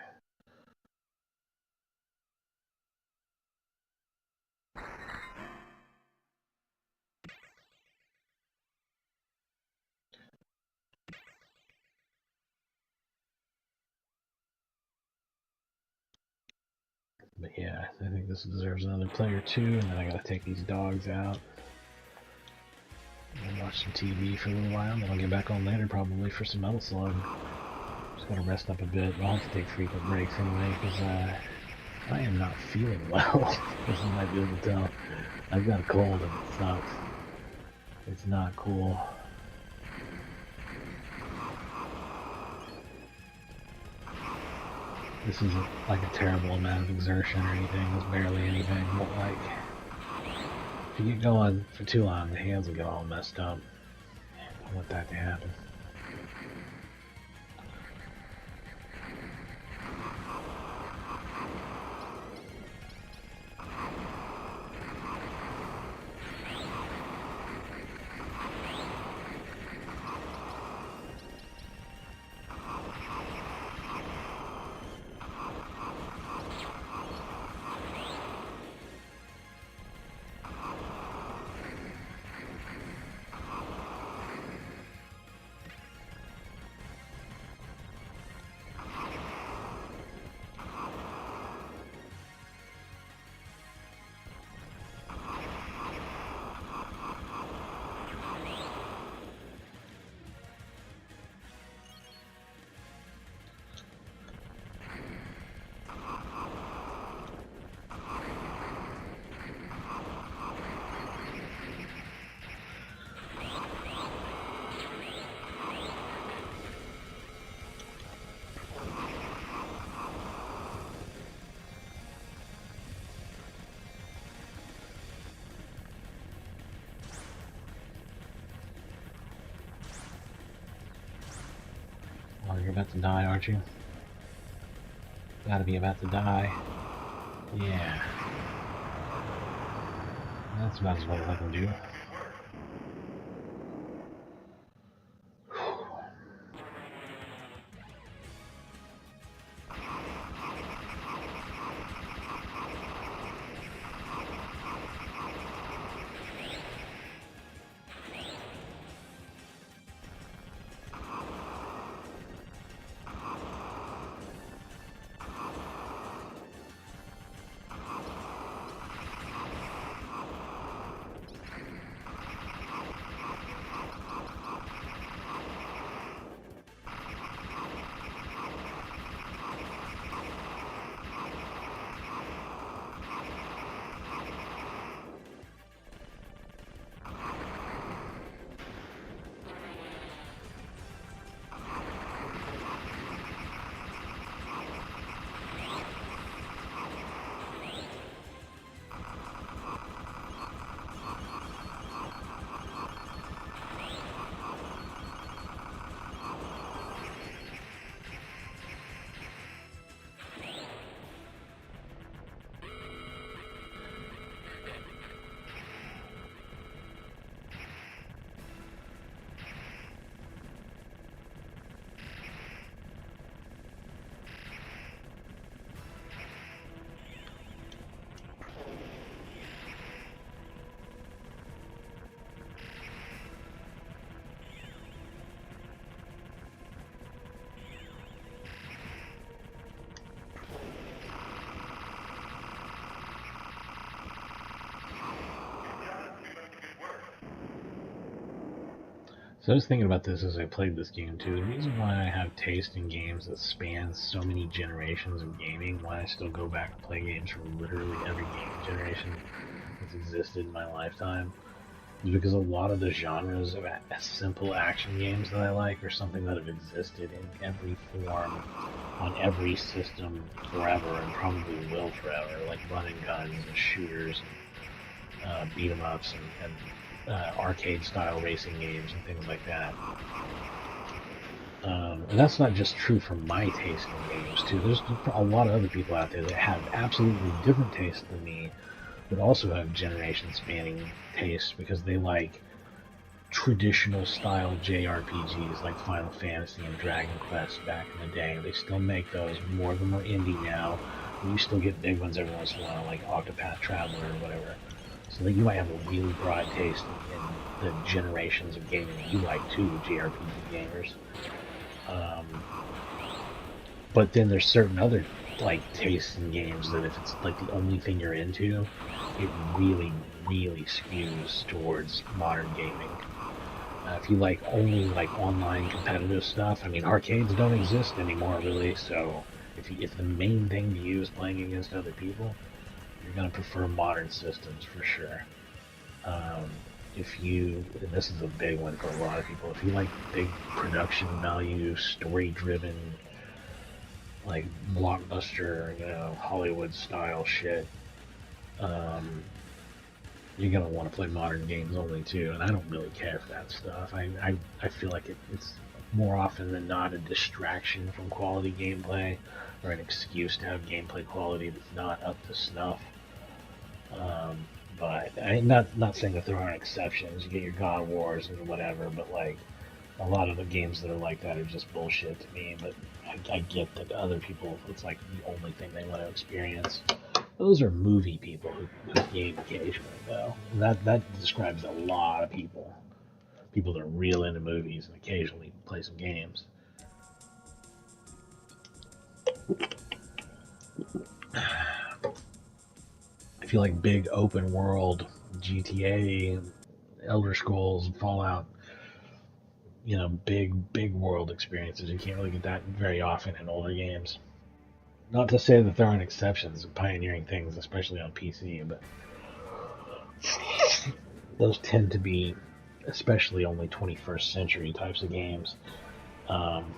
But yeah, I think this deserves another play or 2, and then I gotta take these dogs out and watch some TV for a little while, and then I'll get back on later probably for some Metal Slug. Just gotta rest up a bit. I'll have to take frequent breaks anyway, because I am not feeling well, as you might be able to tell. I've got a cold and it sucks. It's not cool. This isn't like a terrible amount of exertion or anything. It's barely anything, but like, if you get going for too long, the hands will get all messed up. I don't want that to happen. Oh, you're about to die, aren't you? Gotta be about to die. Yeah. That's about as well as I can do. So I was thinking about this as I played this game too. The reason why I have taste in games that spans so many generations of gaming, why I still go back and play games from literally every game generation that's existed in my lifetime, is because a lot of the genres of simple action games that I like are something that have existed in every form, on every system forever, and probably will forever, like running guns and shooters and beat 'em ups and arcade style racing games and things like that. And that's not just true for my taste in games too. There's a lot of other people out there that have absolutely different tastes than me, but also have generation spanning tastes because they like traditional style JRPGs like Final Fantasy and Dragon Quest back in the day. They still make those. More of them are indie now. But you still get big ones every once in a while, like Octopath Traveler or whatever. So that you might have a really broad taste in the generations of gaming you like too, JRPG gamers. Um, but then there's certain other like tastes in games that if it's like the only thing you're into, it really, really skews towards modern gaming. If you like only like online competitive stuff, I mean arcades don't exist anymore really. So if the main thing to you is playing against other people, you're gonna prefer modern systems for sure. Um, if you, and this is a big one for a lot of people, if you like big production value, story driven, like blockbuster, Hollywood style shit, um, you're gonna want to play modern games only too. And I don't really care for that stuff. I feel like it's more often than not a distraction from quality gameplay or an excuse to have gameplay quality that's not up to snuff. But I'm not saying that there aren't exceptions. You get your God Wars and whatever, but like a lot of the games that are like that are just bullshit to me. But I get that other people, it's like the only thing they want to experience. Those are movie people who game occasionally, though. And that describes a lot of people. People that are real into movies and occasionally play some games. If you like big open world GTA, Elder Scrolls, Fallout, big world experiences, you can't really get that very often in older games. Not to say that there aren't exceptions of pioneering things, especially on PC, but those tend to be especially only 21st century types of games. Um,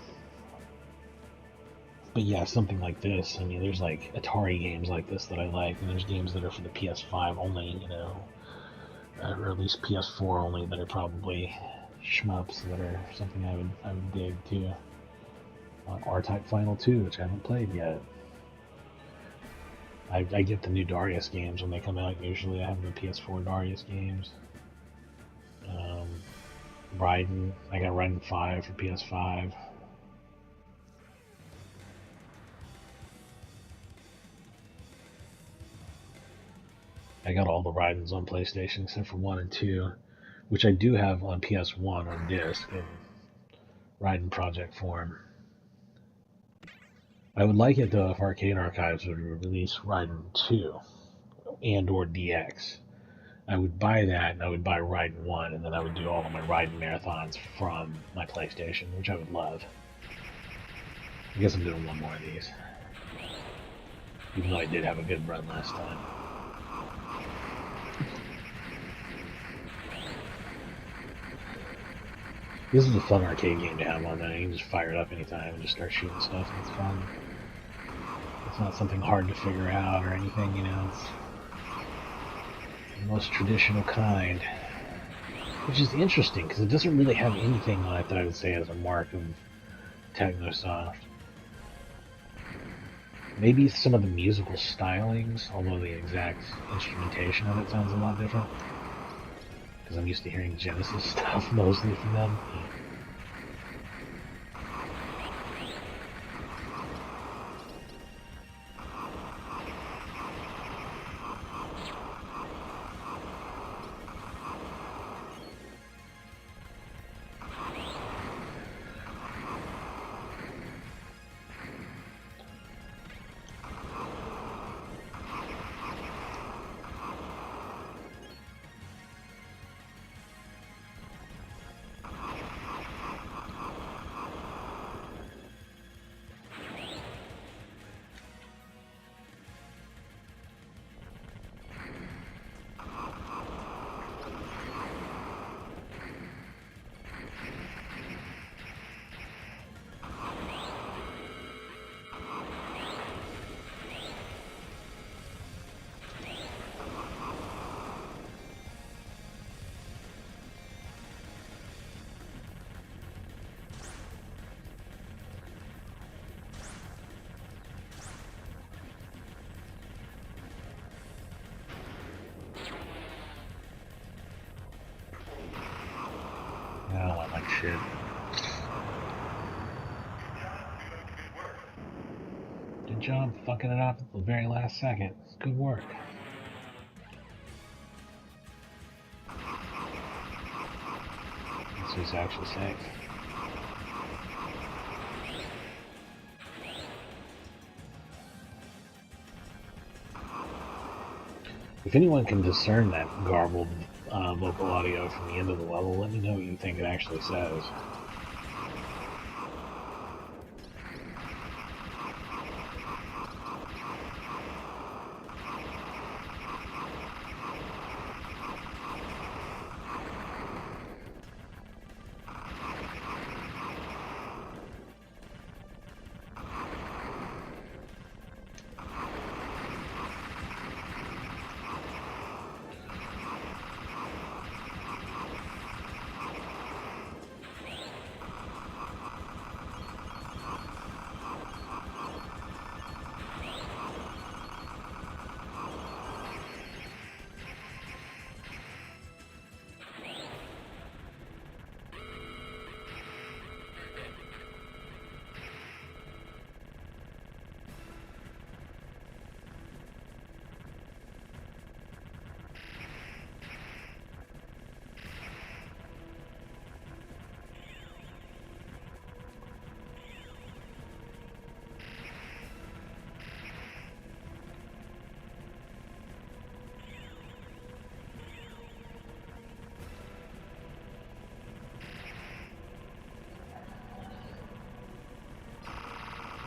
but yeah, something like this. I mean, there's like Atari games like this that I like, and there's games that are for the PS5 only, or at least PS4 only that are probably shmups that are something I would dig too. R-Type Final 2, which I haven't played yet. I get the new Darius games when they come out. Usually, I have the PS4 Darius games. Raiden, I got Raiden 5 for PS5. I got all the Raidens on PlayStation except for 1 and 2, which I do have on PS1 on disc in Raiden Project form. I would like it though if Arcade Archives would release Raiden 2 and or DX. I would buy that, and I would buy Raiden 1, and then I would do all of my Raiden marathons from my PlayStation, which I would love. I guess I'm doing one more of these. Even though I did have a good run last time. This is a fun arcade game to have on there. You can just fire it up anytime and just start shooting stuff, and it's fun. It's not something hard to figure out or anything, It's the most traditional kind. Which is interesting, because it doesn't really have anything on it that I would say is a mark of Technosoft. Maybe some of the musical stylings, although the exact instrumentation of it sounds a lot different. Because I'm used to hearing Genesis stuff mostly from them. shit. Good job fucking it up at the very last second. Good work. That's what he's actually saying. If anyone can discern that garbled vocal audio from the end of the level, let me know what you think it actually says.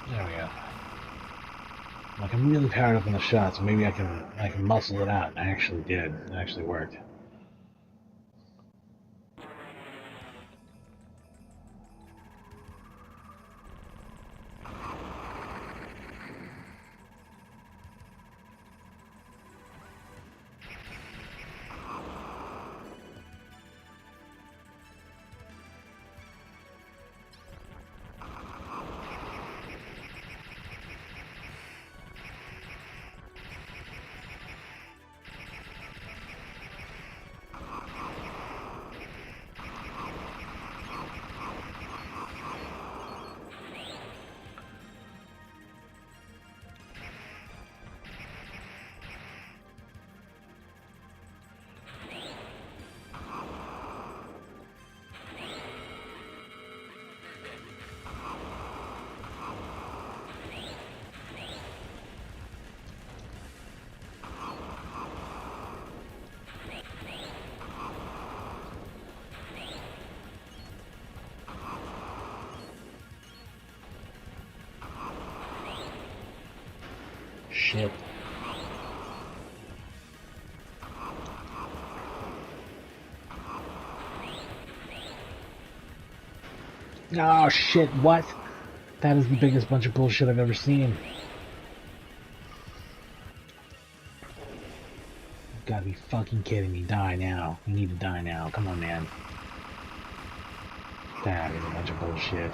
There we go. Like, I'm really powered up on the shot, so maybe I can muscle it out. And I actually did. It actually worked. Shit. Oh shit, what? That is the biggest bunch of bullshit I've ever seen. You gotta be fucking kidding me. Die now. You need to die now. Come on, man. That is a bunch of bullshit.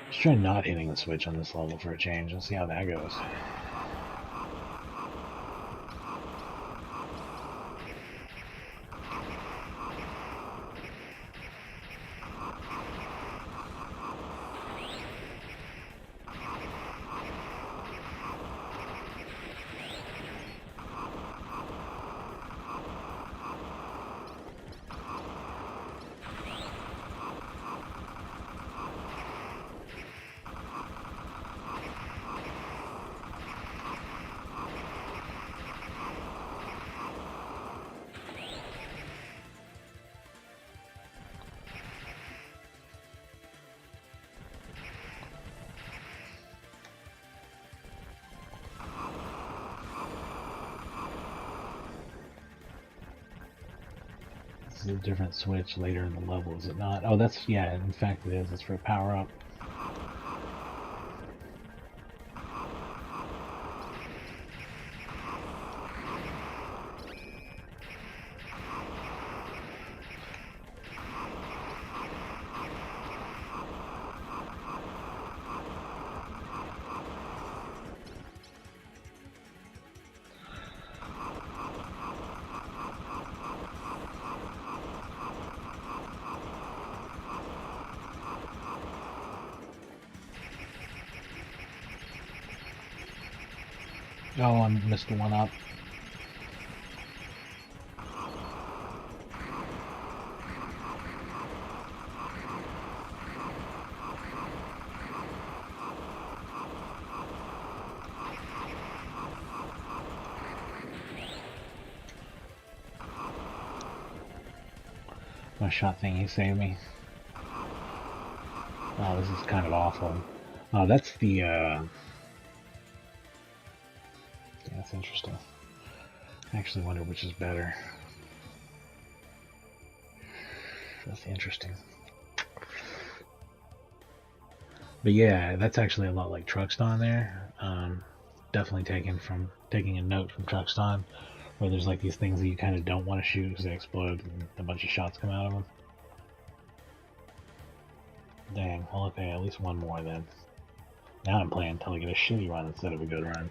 Let's try not hitting the switch on this level for a change. Let's see how that goes. This is a different switch later in the level, is it not? Oh, that's, yeah, in fact it is. It's for power up. Oh, I missed the one up. My shot thing, he saved me. Oh, this is kind of awful. Oh, that's the, yeah, that's interesting. I actually wonder which is better. That's interesting. But yeah, that's actually a lot like Truckstone there. Definitely taking a note from Truckstone, where there's like these things that you kind of don't want to shoot because they explode and a bunch of shots come out of them. Dang, well okay, at least one more then. Now I'm playing until I get a shitty run instead of a good run.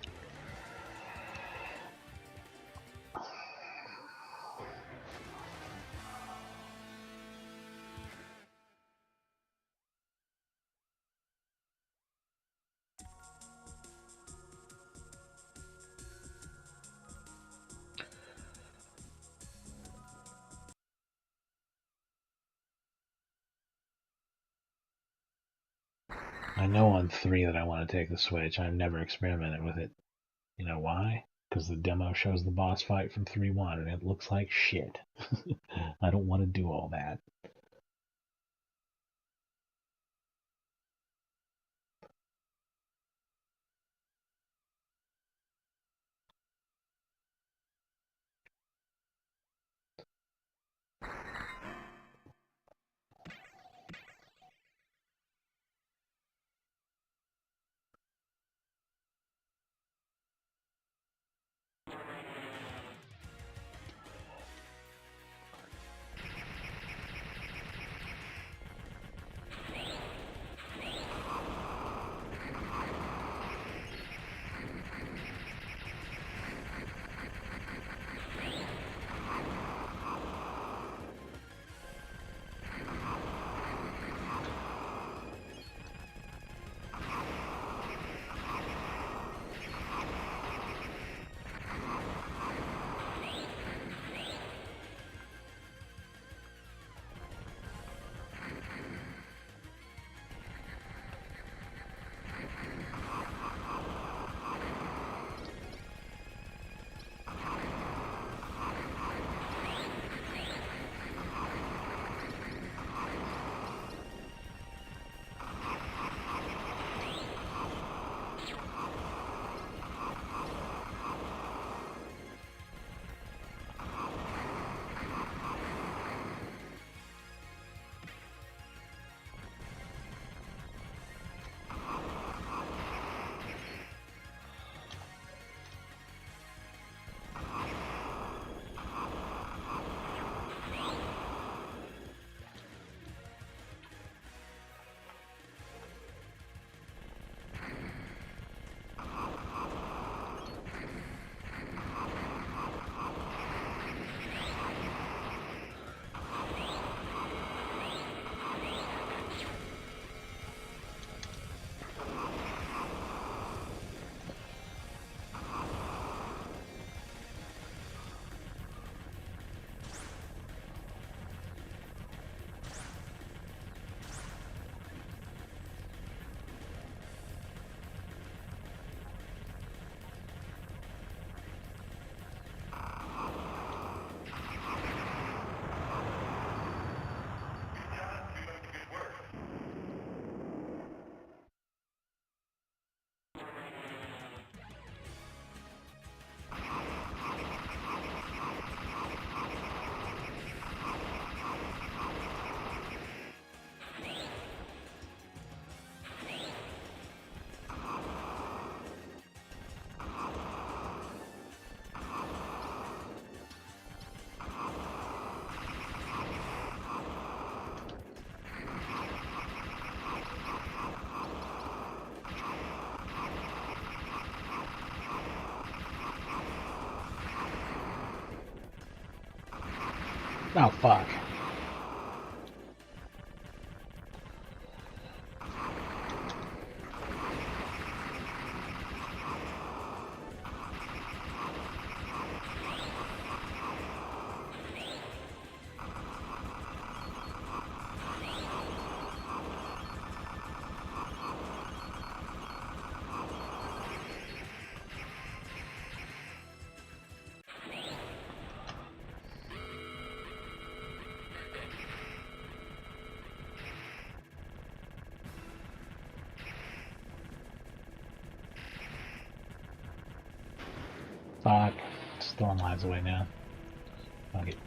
I know on 3 that I want to take the Switch. I've never experimented with it. You know why? Because the demo shows the boss fight from 3-1 and it looks like shit. I don't want to do all that. Oh, fuck. Fuck. Still on lives away now. Fuck it.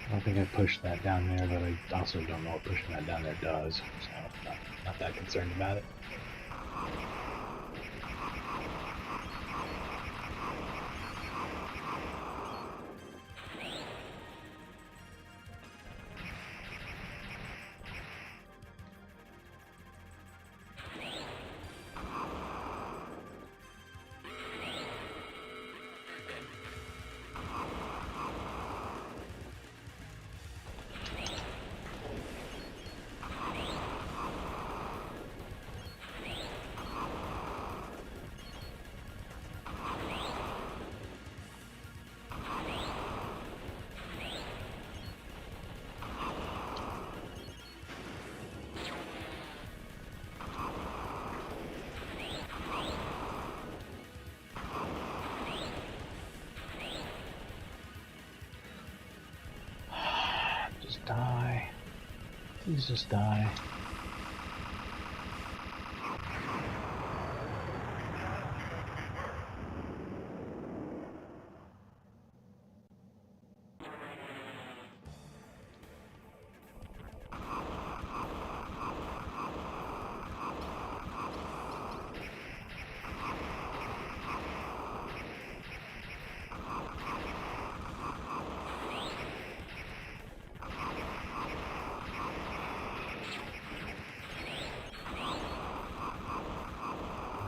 I don't think I pushed that down there, but I also don't know what pushing that down there does, so not that concerned about it. Just die. Please just die.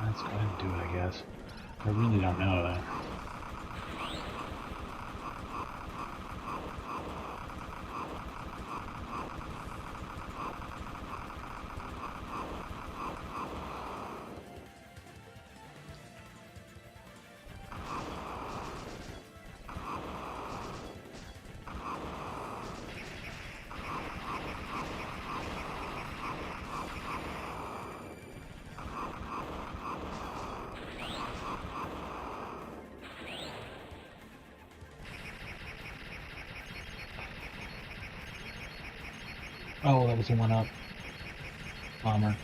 Let's go ahead and do it, I guess. I really don't know, though. Oh, that was a 1-up. Bomber.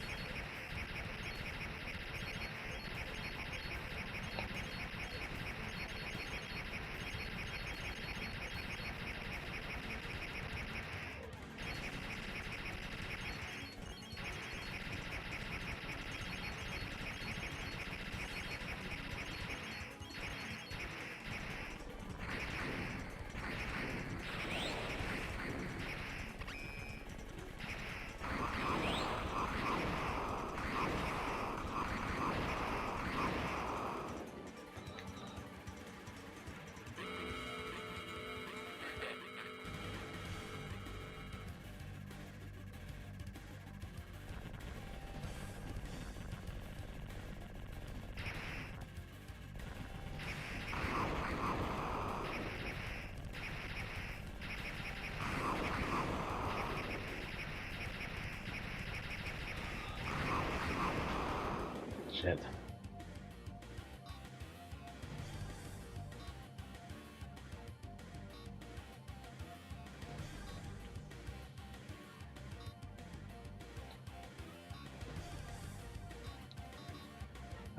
Shit.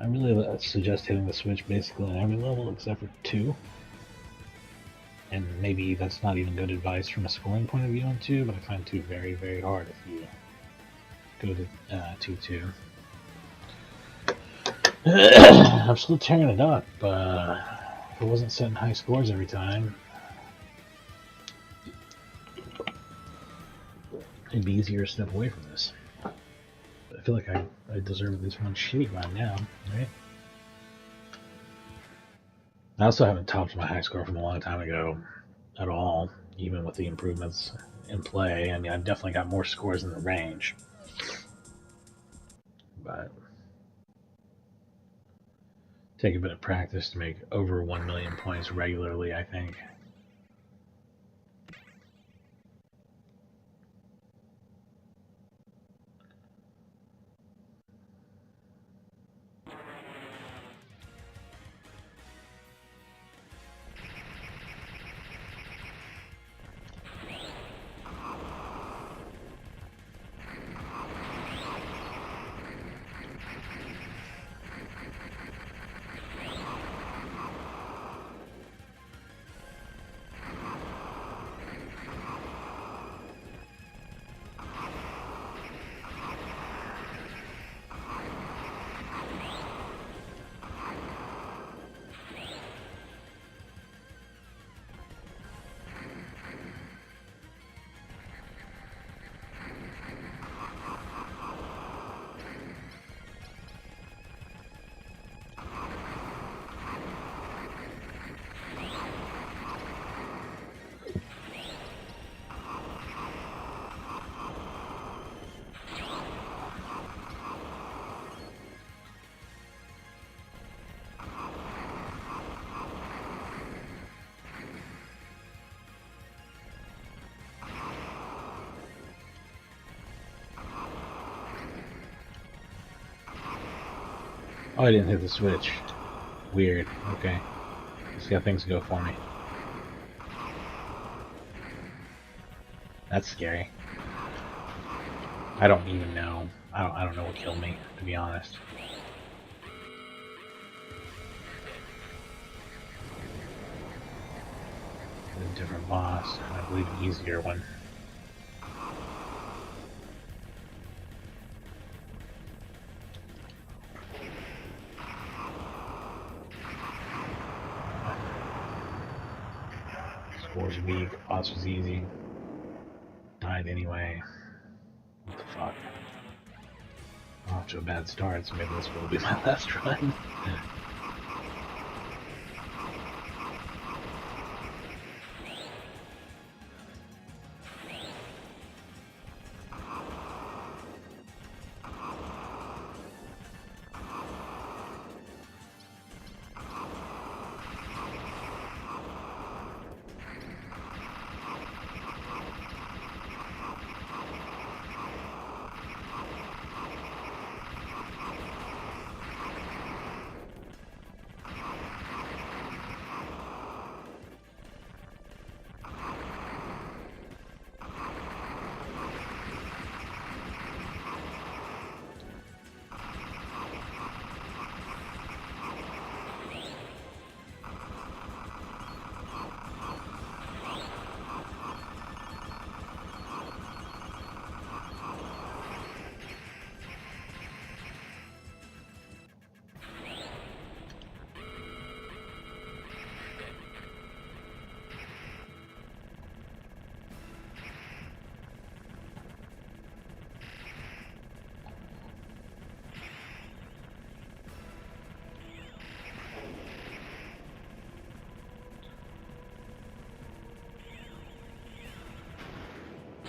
I really suggest hitting the switch basically on every level except for 2. And maybe that's not even good advice from a scoring point of view on 2, but I find 2 very, very hard if you go to 2-2. I'm still tearing it up. If it wasn't setting high scores every time, it'd be easier to step away from this. But I feel like I deserve at least one shitty run now, right? I also haven't topped my high score from a long time ago at all, even with the improvements in play. I mean, I've definitely got more scores in the range. But take a bit of practice to make over 1 million points regularly, I think. Oh, I didn't hit the switch. Weird. Okay. Just got things to go for me. That's scary. I don't even know. I don't know what killed me, to be honest. A different boss. I believe an easier one. Score's weak. Boss was easy. Died anyway. What the fuck? I'm off to a bad start, so maybe this will be my last run.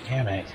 Damn it.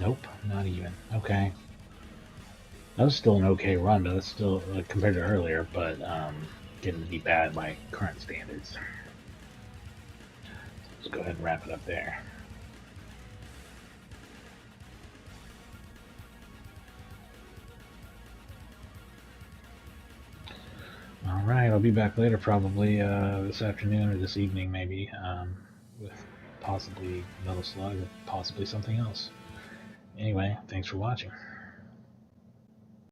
Nope, not even. Okay. That was still an okay run, but that's still, compared to earlier, but getting to be bad by current standards. Let's go ahead and wrap it up there. Alright, I'll be back later, probably this afternoon or this evening, maybe, with possibly Metal Slug or possibly something else. Anyway, thanks for watching.